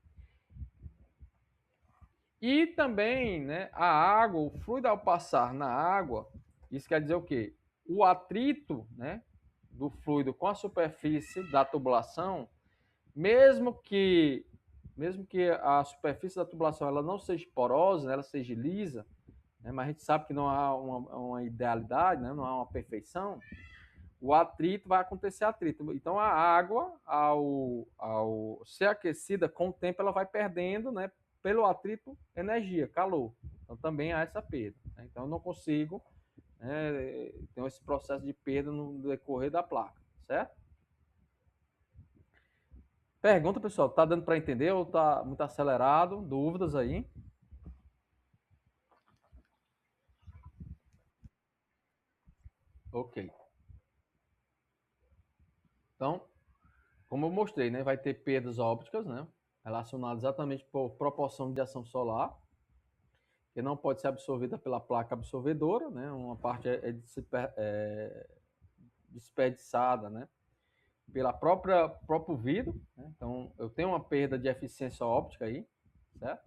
E também, né, a água, o fluido ao passar na água, isso quer dizer o quê? O atrito, né, do fluido com a superfície da tubulação, mesmo que a superfície da tubulação ela não seja porosa, né, ela seja lisa, né, mas a gente sabe que não há uma idealidade, né, não há uma perfeição, o atrito vai acontecer atrito. Então a água, ao ser aquecida, com o tempo ela vai perdendo, né, pelo atrito, energia, calor. Então também há essa perda, né? Então eu não consigo, né, ter esse processo de perda no decorrer da placa, certo? Pergunta, pessoal, tá dando para entender ou tá muito acelerado? Dúvidas aí? Ok. Então, como eu mostrei, né, vai ter perdas ópticas, né, relacionadas exatamente por proporção de ação solar, que não pode ser absorvida pela placa absorvedora, né, uma parte desperdiçada, né, pela próprio vidro, né, então eu tenho uma perda de eficiência óptica aí, certo?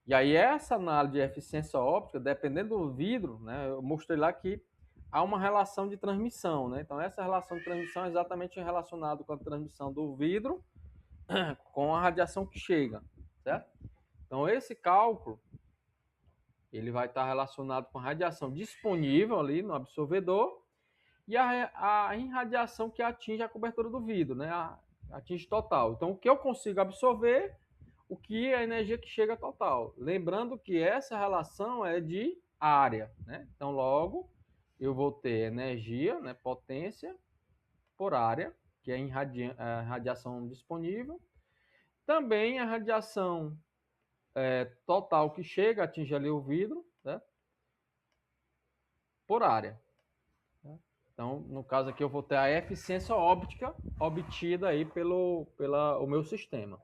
E aí essa análise de eficiência óptica, dependendo do vidro, né, eu mostrei lá que há uma relação de transmissão, né? Então essa relação de transmissão é exatamente relacionada com a transmissão do vidro com a radiação que chega, certo? Então, esse cálculo ele vai estar relacionado com a radiação disponível ali no absorvedor e a irradiação que atinge a cobertura do vidro, né? Atinge total. Então, o que eu consigo absorver, o que é a energia que chega total. Lembrando que essa relação é de área, né? Então, logo, eu vou ter energia, né? Potência por área, que é a radiação disponível. Também a radiação total que chega, atinge ali o vidro, né? Por área. Então, no caso aqui, eu vou ter a eficiência óptica obtida aí pelo o meu sistema.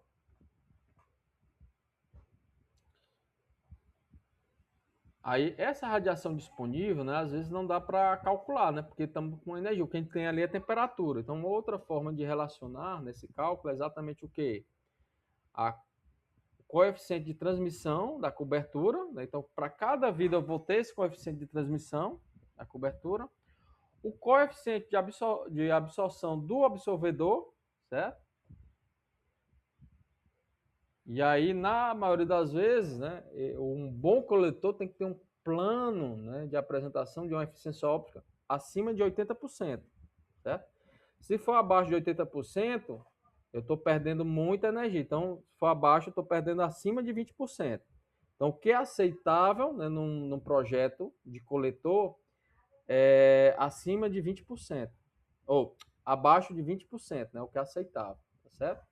Aí, essa radiação disponível, né, às vezes não dá para calcular, né, porque estamos com energia. O que a gente tem ali é temperatura. Então, outra forma de relacionar nesse cálculo é exatamente o quê? A coeficiente de transmissão da cobertura. Né? Então, para cada vida eu vou ter esse coeficiente de transmissão da cobertura. O coeficiente de absorção do absorvedor, certo? E aí, na maioria das vezes, né, um bom coletor tem que ter um plano, né, de apresentação de uma eficiência óptica acima de 80%, certo? Se for abaixo de 80%, eu estou perdendo muita energia. Então, se for abaixo, eu estou perdendo acima de 20%. Então, o que é aceitável, né, num projeto de coletor é acima de 20%. Ou abaixo de 20%, né, o que é aceitável, tá certo?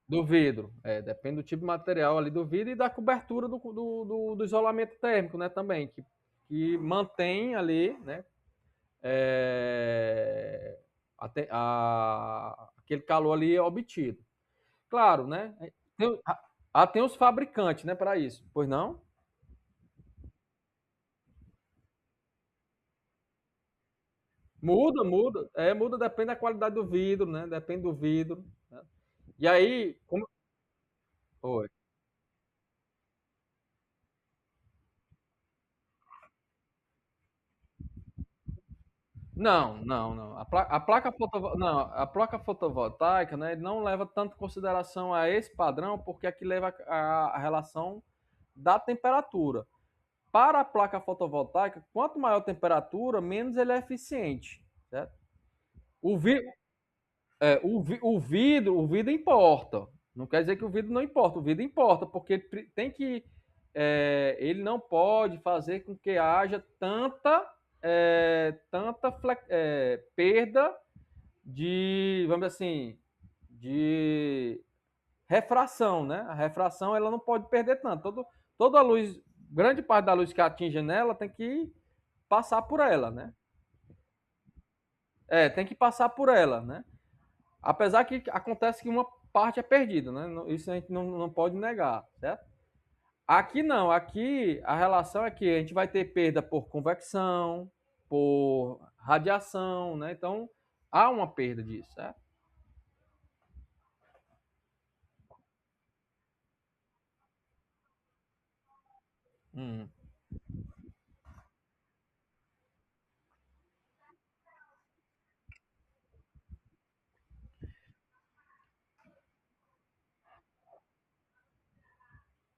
Do vidro. Depende do tipo de material ali do vidro e da cobertura do isolamento térmico, né? Também, que mantém ali, né? é, aquele calor ali obtido. Claro, né? Tem os fabricantes, né, para isso. Pois não? Muda. Muda, depende da qualidade do vidro, né? Depende do vidro. Né? E aí, como. Oi. Não. A placa fotovoltaica, né, não leva tanto em consideração a esse padrão, porque aqui leva a relação da temperatura. Para a placa fotovoltaica, quanto maior a temperatura, menos ele é eficiente, certo? O, vi, o vidro importa. Não quer dizer que o vidro não importa. O vidro importa, porque ele tem que. Ele não pode fazer com que haja tanta perda de, vamos dizer assim, de refração, né? A refração ela não pode perder tanto. Toda a luz, grande parte da luz que atinge nela tem que passar por ela, né? Tem que passar por ela, né? Apesar que acontece que uma parte é perdida, né? Isso a gente não pode negar, certo? Aqui não, aqui a relação é que a gente vai ter perda por convecção, por radiação, né? Então há uma perda disso, certo? Hum.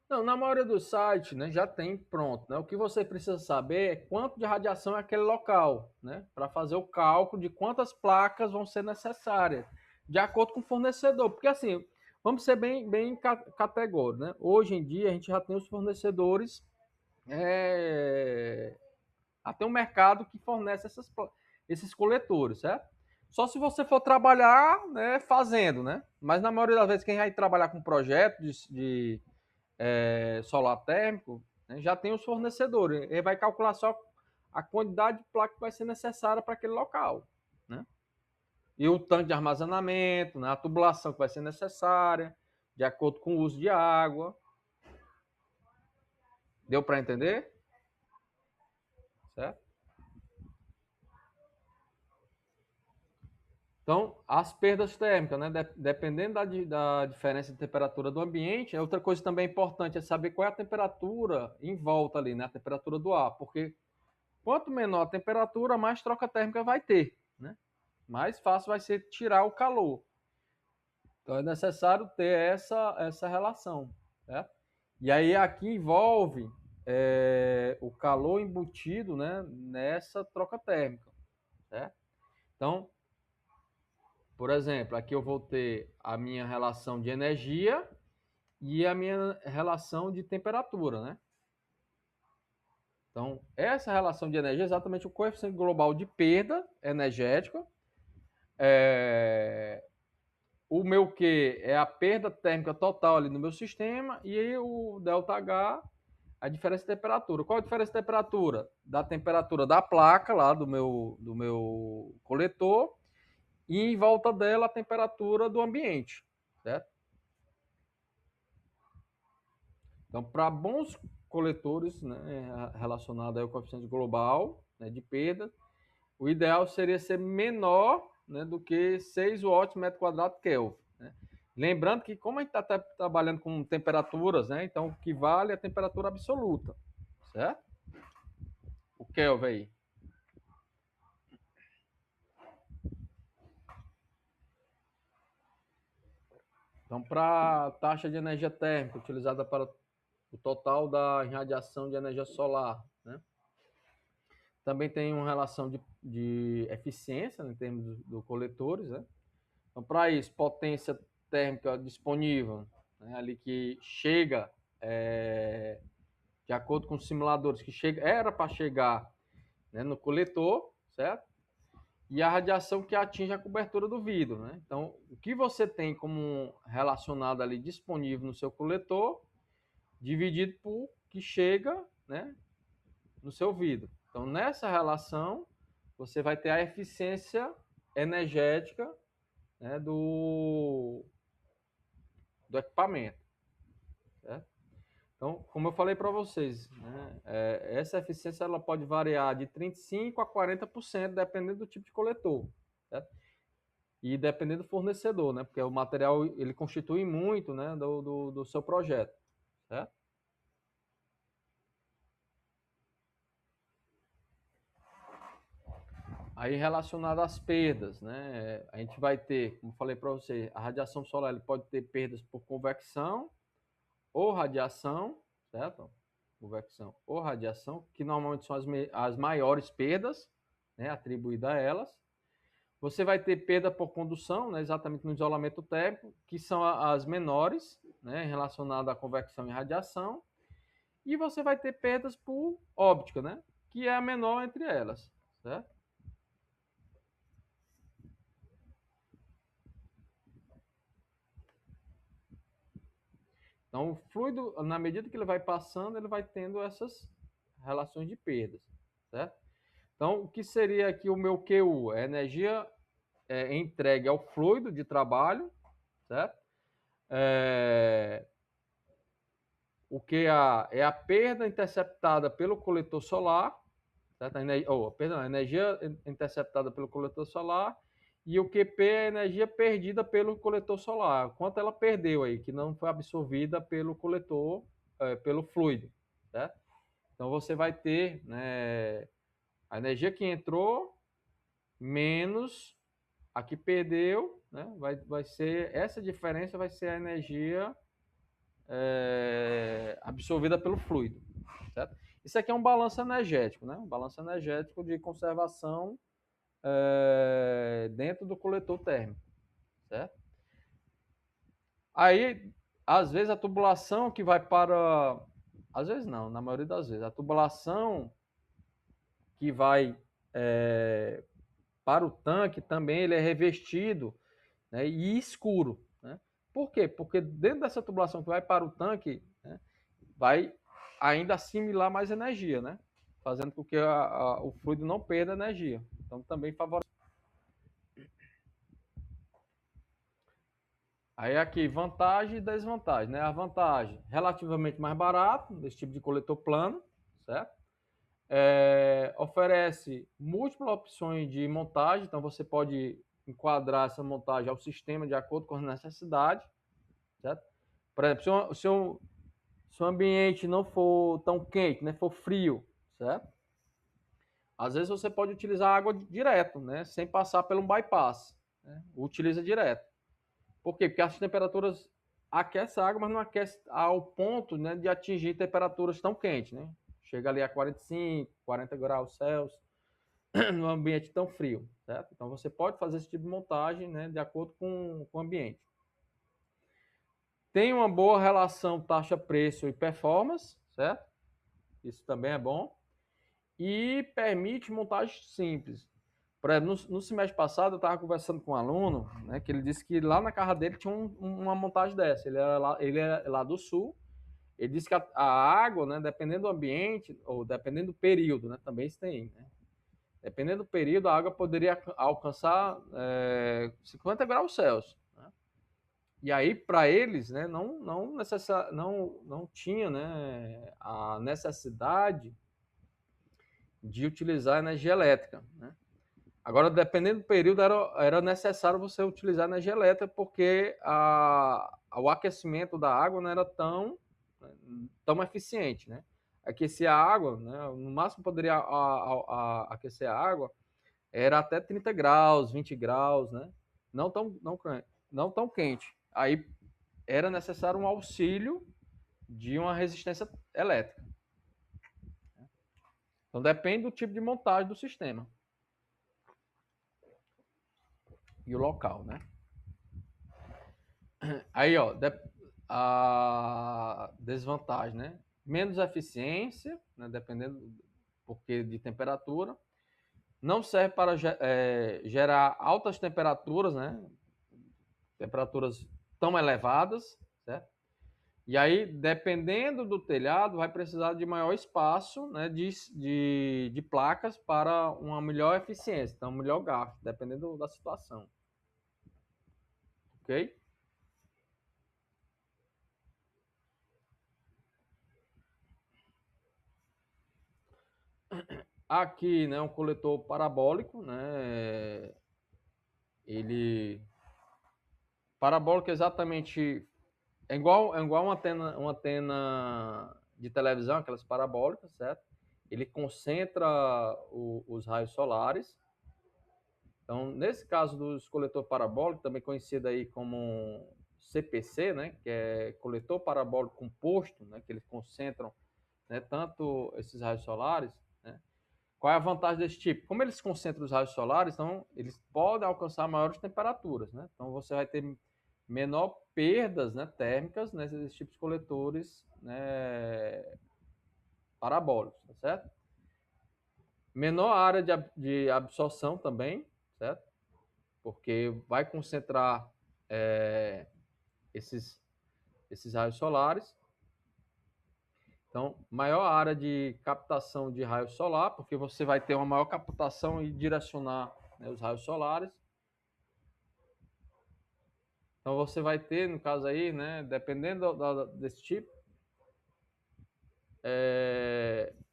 Não, na maioria dos sites, né, já tem pronto, né? O que você precisa saber é quanto de radiação é aquele local, né? Para fazer o cálculo de quantas placas vão ser necessárias, de acordo com o fornecedor. Porque assim, vamos ser bem categóricos, né? Hoje em dia a gente já tem os fornecedores, é, até um mercado que fornece esses coletores, certo? Só se você for trabalhar, né, fazendo, né? Mas na maioria das vezes quem vai trabalhar com projeto de solar térmico, né, já tem os fornecedores. Ele vai calcular só a quantidade de placa que vai ser necessária para aquele local. Né? E o tanque de armazenamento, né, a tubulação que vai ser necessária, de acordo com o uso de água. Deu para entender? Certo? Então, as perdas térmicas, né? Dependendo da diferença de temperatura do ambiente, outra coisa também importante é saber qual é a temperatura em volta ali, né? A temperatura do ar, porque Quanto menor a temperatura, mais troca térmica vai ter, né? Mais fácil vai ser tirar o calor. Então é necessário ter essa relação, certo? E aí aqui envolve o calor embutido, né, nessa troca térmica, certo? Então, por exemplo, aqui eu vou ter a minha relação de energia e a minha relação de temperatura, né? Então, essa relação de energia é exatamente o coeficiente global de perda energética. O meu Q é a perda térmica total ali no meu sistema e aí o ΔH, a diferença de temperatura. Qual a diferença de temperatura? Da temperatura da placa lá do meu coletor e em volta dela a temperatura do ambiente, certo? Então, para bons coletores, né, relacionado ao coeficiente global, né, de perda, o ideal seria ser menor, né, do que 6 watts metro quadrado Kelvin. Né? Lembrando que, como a gente está trabalhando com temperaturas, né, então o que vale é a temperatura absoluta, certo? O Kelvin aí. Então, para a taxa de energia térmica utilizada para o total da irradiação de energia solar, né? Também tem uma relação de eficiência, né, em termos do coletores, né? Então, para isso, potência térmica disponível, né, ali que chega, de acordo com os simuladores, que era para chegar, né, no coletor, certo? E a radiação que atinge a cobertura do vidro, né? Então, o que você tem como relacionado ali disponível no seu coletor, dividido por que chega, né, no seu vidro. Então, nessa relação, você vai ter a eficiência energética, né, do equipamento. Certo? Então, como eu falei para vocês, né, essa eficiência ela pode variar de 35% a 40%, dependendo do tipo de coletor. Certo? E dependendo do fornecedor, né, porque o material ele constitui muito, né, do seu projeto. Certo? Aí relacionado às perdas, né? A gente vai ter, como falei para você, a radiação solar ele pode ter perdas por convecção ou radiação, certo? Convecção ou radiação, que normalmente são as maiores perdas, né, atribuídas a elas. Você vai ter perda por condução, né, exatamente no isolamento térmico, que são as menores, né, relacionadas à convecção e radiação. E você vai ter perdas por óptica, né, que é a menor entre elas, certo? Então, o fluido, na medida que ele vai passando, ele vai tendo essas relações de perdas, certo? Então, o que seria aqui o meu QU? É a energia entregue ao fluido de trabalho, certo? O QA é a perda interceptada pelo coletor solar, certo? A energia interceptada pelo coletor solar, e o QP é a energia perdida pelo coletor solar. Quanto ela perdeu aí, que não foi absorvida pelo coletor, pelo fluido, certo? Então você vai ter, né, a energia que entrou menos a que perdeu, né? Vai ser essa diferença vai ser a energia absorvida pelo fluido, certo? Isso aqui é um balanço energético, né? Um balanço energético de conservação dentro do coletor térmico, certo? Aí, às vezes a tubulação que vai para, às vezes não, na maioria das vezes, a tubulação que vai para o tanque também ele é revestido, né, e escuro, né? Por quê? Porque dentro dessa tubulação que vai para o tanque, né, vai ainda assimilar mais energia, né? Fazendo com que o fluido não perda energia. Então também favorece. Aí aqui, vantagem e desvantagem, né? A vantagem, relativamente mais barato, desse tipo de coletor plano, certo? Oferece múltiplas opções de montagem, então você pode enquadrar essa montagem ao sistema de acordo com as necessidades, certo? Por exemplo, se o ambiente não for tão quente, né, for frio, certo? Às vezes você pode utilizar água direto, né? Sem passar por um bypass. Né? Utiliza direto. Por quê? Porque as temperaturas aquecem a água, mas não aquece ao ponto, né, de atingir temperaturas tão quentes, né? Chega ali a 45, 40 graus Celsius, no ambiente tão frio, certo? Então você pode fazer esse tipo de montagem, né, de acordo com o ambiente. Tem uma boa relação taxa-preço e performance, certo? Isso também é bom. E permite montagem simples. Por exemplo, no semestre passado eu estava conversando com um aluno, né, que ele disse que lá na casa dele tinha uma montagem dessa. Ele é lá do sul. Ele disse que a água, né, dependendo do ambiente, ou dependendo do período, né, também isso tem, né? Dependendo do período, a água poderia alcançar 50 graus Celsius. Né? E aí, para eles, né, não tinha, né, a necessidade de utilizar energia elétrica. Né? Agora, dependendo do período, era necessário você utilizar energia elétrica, porque o aquecimento da água não era tão eficiente. Né? Aquecer a água, né, no máximo poderia aquecer a água, era até 30 graus, 20 graus, né? Não tão quente. Aí era necessário um auxílio de uma resistência elétrica. Então depende do tipo de montagem do sistema e o local, né? Aí, ó, a desvantagem, né? Menos eficiência, né? Dependendo porque de temperatura. Não serve para gerar altas temperaturas, né? Temperaturas tão elevadas, certo? E aí, dependendo do telhado, vai precisar de maior espaço, né, de placas para uma melhor eficiência, então melhor gasto, dependendo da situação. Ok? Aqui, né, um coletor parabólico, né, ele parabólico exatamente é igual uma antena de televisão, aquelas parabólicas, certo? Ele concentra os raios solares. Então, nesse caso dos coletor parabólico, também conhecido aí como CPC, né, que é coletor parabólico composto, né, que eles concentram, né, tanto esses raios solares, né, qual é a vantagem desse tipo? Como eles concentram os raios solares, então eles podem alcançar maiores temperaturas, né? Então você vai ter menor perdas, né, térmicas nesses tipos de coletores, né, parabólicos, tá certo? Menor área de absorção também, certo? Porque vai concentrar é, esses, esses raios solares. Então, maior área de captação de raio solar, porque você vai ter uma maior captação e direcionar, né, os raios solares. Então, você vai ter, no caso aí, né, dependendo desse tipo,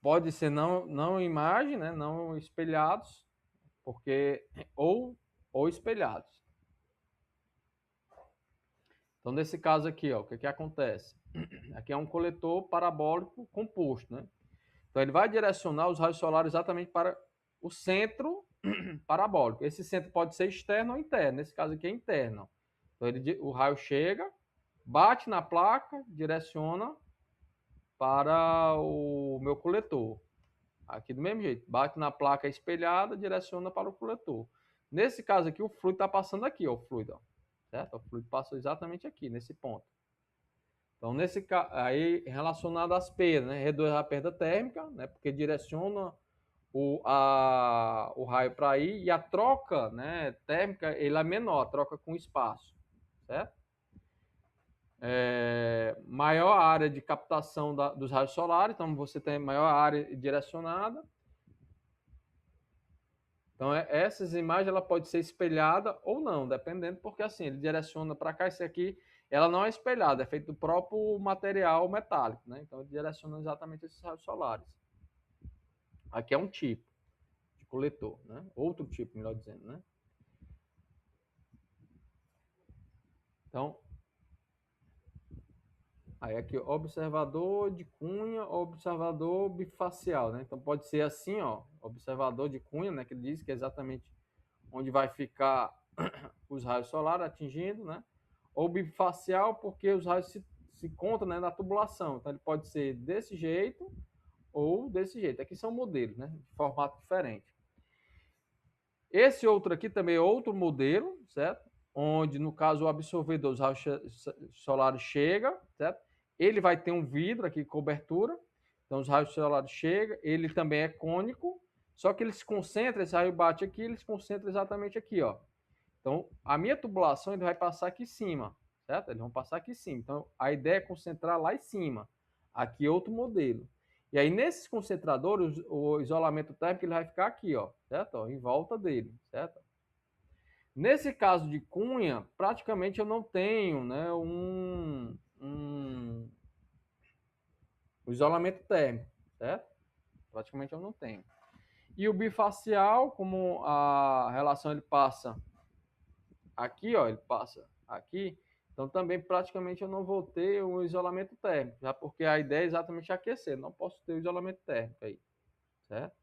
pode ser não imagem, né, não espelhados, porque ou espelhados. Então, nesse caso aqui, ó, o que acontece? Aqui é um coletor parabólico composto, né? Então, ele vai direcionar os raios solares exatamente para o centro parabólico. Esse centro pode ser externo ou interno. Nesse caso aqui é interno. Então, o raio chega, bate na placa, direciona para o meu coletor. Aqui do mesmo jeito, bate na placa espelhada, direciona para o coletor. Nesse caso aqui, o fluido está passando aqui, ó, o fluido, ó, certo? O fluido passou exatamente aqui, nesse ponto. Então, aí, relacionado às perdas, né? Reduz a perda térmica, né? Porque direciona o raio para aí e a troca, né, térmica ele é menor, a troca com espaço, certo? Maior área de captação dos raios solares, então você tem maior área direcionada. Então, essas imagens ela pode ser espelhada ou não, dependendo, porque assim, ele direciona para cá, esse aqui, ela não é espelhada, é feito do próprio material metálico, né? Então, ele direciona exatamente esses raios solares. Aqui é um tipo de coletor, né? Outro tipo, melhor dizendo, né? Então, Aí aqui, observador de cunha, observador bifacial, né? Então pode ser assim, ó, observador de cunha, né? Que ele diz que é exatamente onde vai ficar os raios solares atingindo, né? Ou bifacial, porque os raios se encontram, né, na tubulação. Então ele pode ser desse jeito ou desse jeito. Aqui são modelos, né? De formato diferente. Esse outro aqui também é outro modelo, certo? Onde, no caso, o absorvedor, os raios solares chega, certo? Ele vai ter um vidro aqui, cobertura. Então, os raios solares chegam. Ele também é cônico, só que ele se concentra, esse raio bate aqui, ele se concentra exatamente aqui, ó. Então, a minha tubulação, ele vai passar aqui em cima, certo? Eles vão passar aqui em cima. Então, a ideia é concentrar lá em cima. Aqui é outro modelo. E aí, nesses concentradores, o isolamento térmico ele vai ficar aqui, ó, certo? Ó, em volta dele, certo? Nesse caso de cunha, praticamente eu não tenho, né, um isolamento térmico, certo? Praticamente eu não tenho. E o bifacial, como a relação ele passa aqui, ó, ele passa aqui, então também praticamente eu não vou ter o isolamento térmico, já porque a ideia é exatamente aquecer, não posso ter o isolamento térmico aí, certo?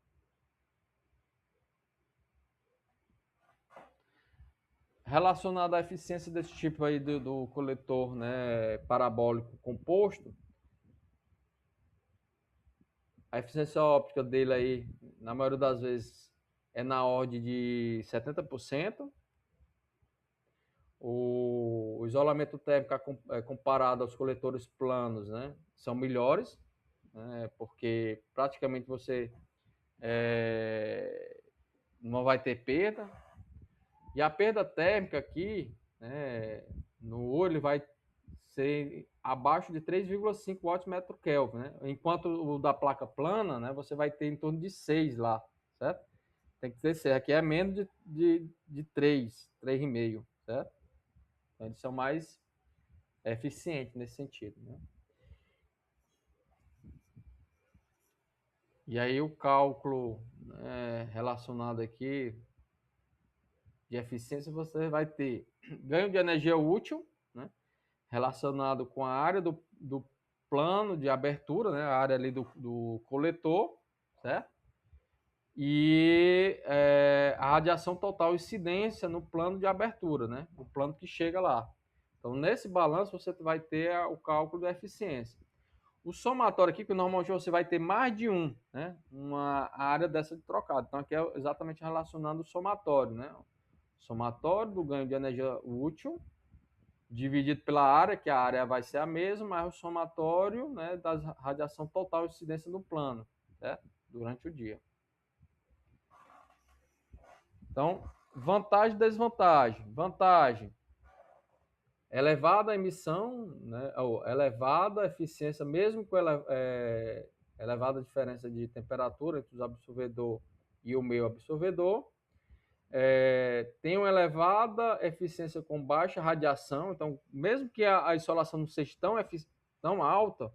Relacionado à eficiência desse tipo aí do coletor, né, parabólico composto, a eficiência óptica dele aí, na maioria das vezes, é na ordem de 70%. O isolamento térmico comparado aos coletores planos, né, são melhores, né, porque praticamente você não vai ter perda. E a perda térmica aqui, né, no olho vai ser abaixo de 3,5 watts metro Kelvin, né? Enquanto o da placa plana, né, você vai ter em torno de 6 lá, certo? Tem que ter certo. Aqui é menos de 3, 3,5, certo? Então eles são mais eficientes nesse sentido, né? E aí o cálculo, né, relacionado aqui de eficiência, você vai ter ganho de energia útil, né, relacionado com a área do plano de abertura, né, a área ali do coletor, certo? E a radiação total incidência no plano de abertura, né, o plano que chega lá. Então, nesse balanço, você vai ter o cálculo da eficiência. O somatório aqui, que normalmente você vai ter mais de um, né, uma área dessa de trocado. Então, aqui é exatamente relacionando o somatório, né? Somatório do ganho de energia útil, dividido pela área, que a área vai ser a mesma, mas o somatório, né, da radiação total de incidência no plano, certo? Durante o dia. Então, vantagem e desvantagem. Vantagem, elevada emissão, né, ou elevada eficiência, mesmo com elevada diferença de temperatura entre o absorvedor e o meio absorvedor. Tem uma elevada eficiência com baixa radiação, então, mesmo que a insolação não seja tão alta,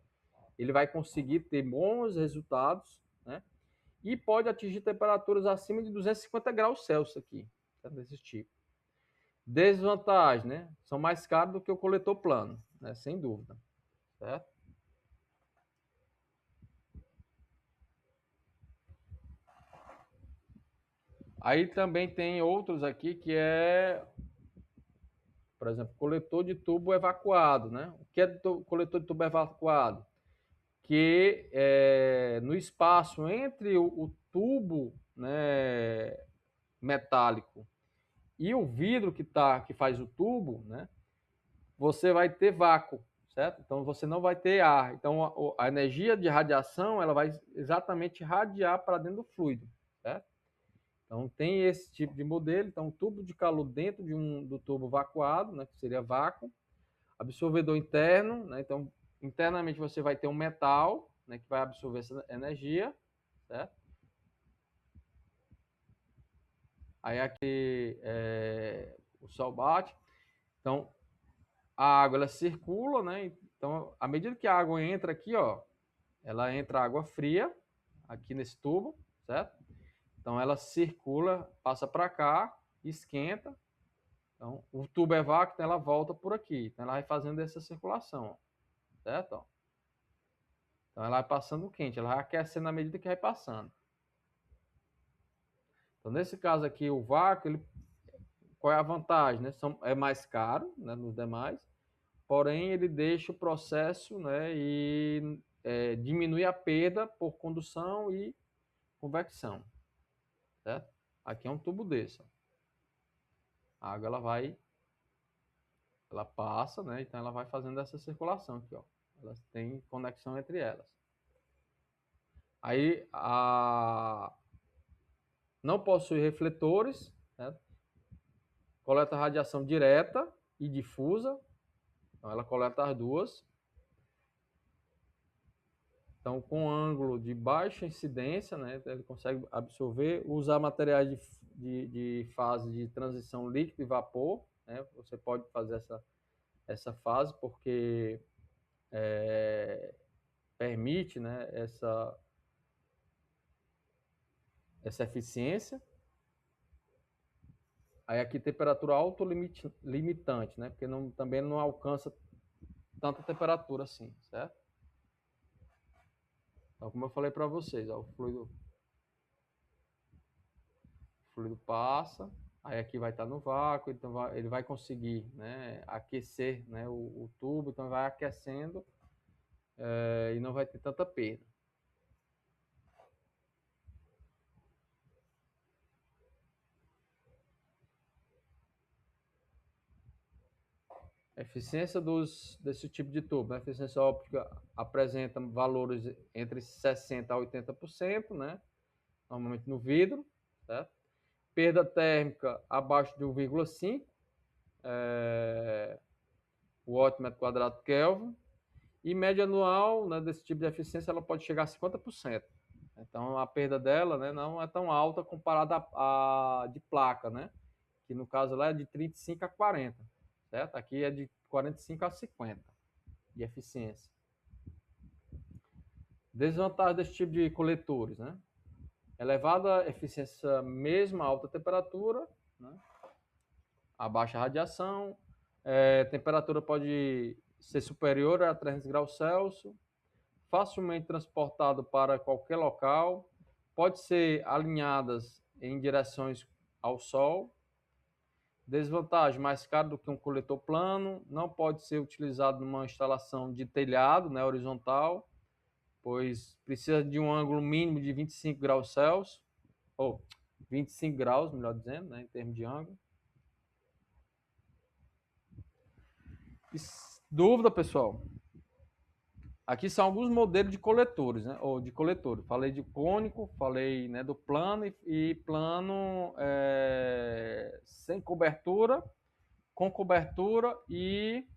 ele vai conseguir ter bons resultados, né? E pode atingir temperaturas acima de 250 graus Celsius aqui, tá? Desse tipo. Desvantagem, né? São mais caros do que o coletor plano, né? Sem dúvida, certo? Aí também tem outros aqui que por exemplo, coletor de tubo evacuado, né? O que é coletor de tubo evacuado? Que no espaço entre o tubo, né, metálico e o vidro que faz o tubo, né, você vai ter vácuo, certo? Então você não vai ter ar. Então a energia de radiação ela vai exatamente radiar para dentro do fluido, certo? Então tem esse tipo de modelo. Então tubo de calor dentro do tubo vacuado, né, que seria vácuo, absorvedor interno, né? Então internamente você vai ter um metal, né, que vai absorver essa energia, certo? Aí aqui o sol bate, então a água ela circula, né? Então à medida que a água entra aqui, ó, ela entra água fria aqui nesse tubo, certo? Então ela circula, passa para cá, esquenta. Então o tubo é vácuo, então ela volta por aqui, então ela vai fazendo essa circulação, ó. certo? Ó. Então ela vai passando quente, ela vai aquecendo à medida que vai passando. Então nesse caso aqui, o vácuo, qual é a vantagem? Né? É mais caro, né, nos demais, porém ele deixa o processo, né, e diminui a perda por condução e convecção, certo? Aqui é um tubo desse. Ó. A água ela passa, né? Então ela vai fazendo essa circulação aqui, ó. Elas têm conexão entre elas. Aí não possui refletores, né? Coleta radiação direta e difusa. Então ela coleta as duas. Então, com ângulo de baixa incidência, né, ele consegue absorver, usar materiais de fase de transição líquido e vapor. Né, você pode fazer essa fase porque permite, né, essa eficiência. Aí aqui temperatura autolimitante, né, porque também não alcança tanta temperatura assim, certo? Então, como eu falei para vocês, ó, o fluido passa, aí aqui vai estar no vácuo, então ele vai conseguir, né, aquecer, né, o tubo, então vai aquecendo e não vai ter tanta perda. Eficiência desse tipo de tubo, né? A eficiência óptica apresenta valores entre 60% a 80%, né? Normalmente no vidro, certo? Perda térmica abaixo de 1,5 watt metro quadrado Kelvin. E média anual, né, desse tipo de eficiência ela pode chegar a 50%. Então a perda dela, né, não é tão alta comparada a de placa, né? Que no caso lá é de 35 a 40, certo? Aqui é de 45 a 50 de eficiência. Desvantagem desse tipo de coletores, né? Elevada eficiência mesmo a alta temperatura, né? A baixa radiação, temperatura pode ser superior a 300 graus Celsius, facilmente transportado para qualquer local, pode ser alinhadas em direções ao Sol. Desvantagem, mais caro do que um coletor plano, não pode ser utilizado numa instalação de telhado, né, horizontal, pois precisa de um ângulo mínimo de 25 graus Celsius, ou 25 graus, melhor dizendo, né, em termos de ângulo. Dúvida, pessoal? Aqui são alguns modelos de coletores, né? Ou de coletores. Falei de cônico, falei, né, do plano e plano sem cobertura, com cobertura e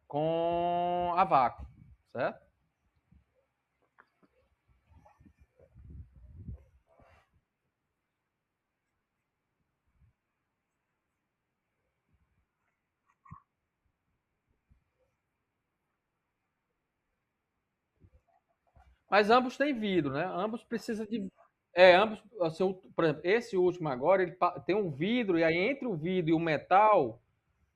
com a vácuo, certo? Mas ambos têm vidro, né? Ambos precisam de. Ambos, assim, por exemplo, esse último agora, ele tem um vidro, e aí entre o vidro e o metal,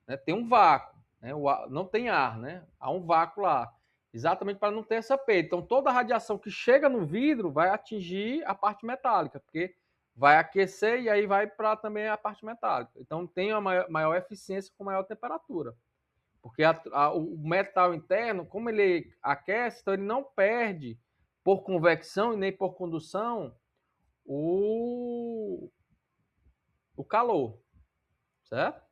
né, tem um vácuo, né? Não tem ar, né? Há um vácuo lá, exatamente para não ter essa perda. Então, toda a radiação que chega no vidro vai atingir a parte metálica, porque vai aquecer e aí vai para também a parte metálica. Então, tem uma maior eficiência com maior temperatura. Porque o metal interno, como ele aquece, então ele não perde por convecção e nem por condução o, o calor, certo?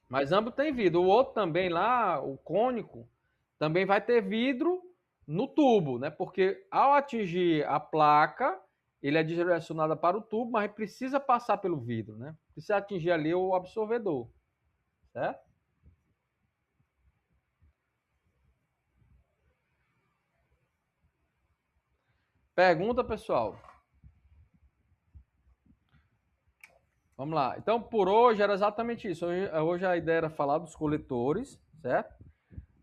Mas ambos têm vidro. O outro também lá, o cônico, também vai ter vidro no tubo, né? Porque ao atingir a placa, ele é direcionado para o tubo, mas precisa passar pelo vidro, né? Precisa atingir ali o absorvedor, certo? Pergunta, pessoal. Vamos lá. Então, por hoje era exatamente isso. Hoje a ideia era falar dos coletores, certo?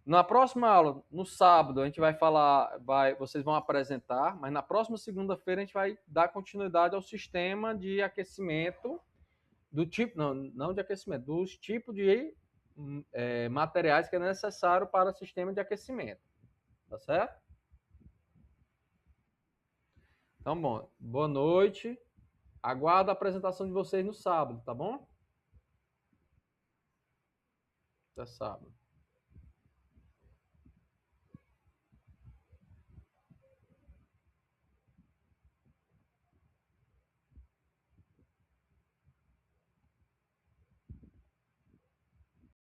Na próxima aula, no sábado, a gente vai falar, vocês vão apresentar, mas na próxima segunda-feira a gente vai dar continuidade ao sistema de aquecimento do tipo, não de aquecimento, dos tipos de materiais que é necessário para o sistema de aquecimento. Tá certo? Então, bom, boa noite. Aguardo a apresentação de vocês no sábado, tá bom? Até sábado.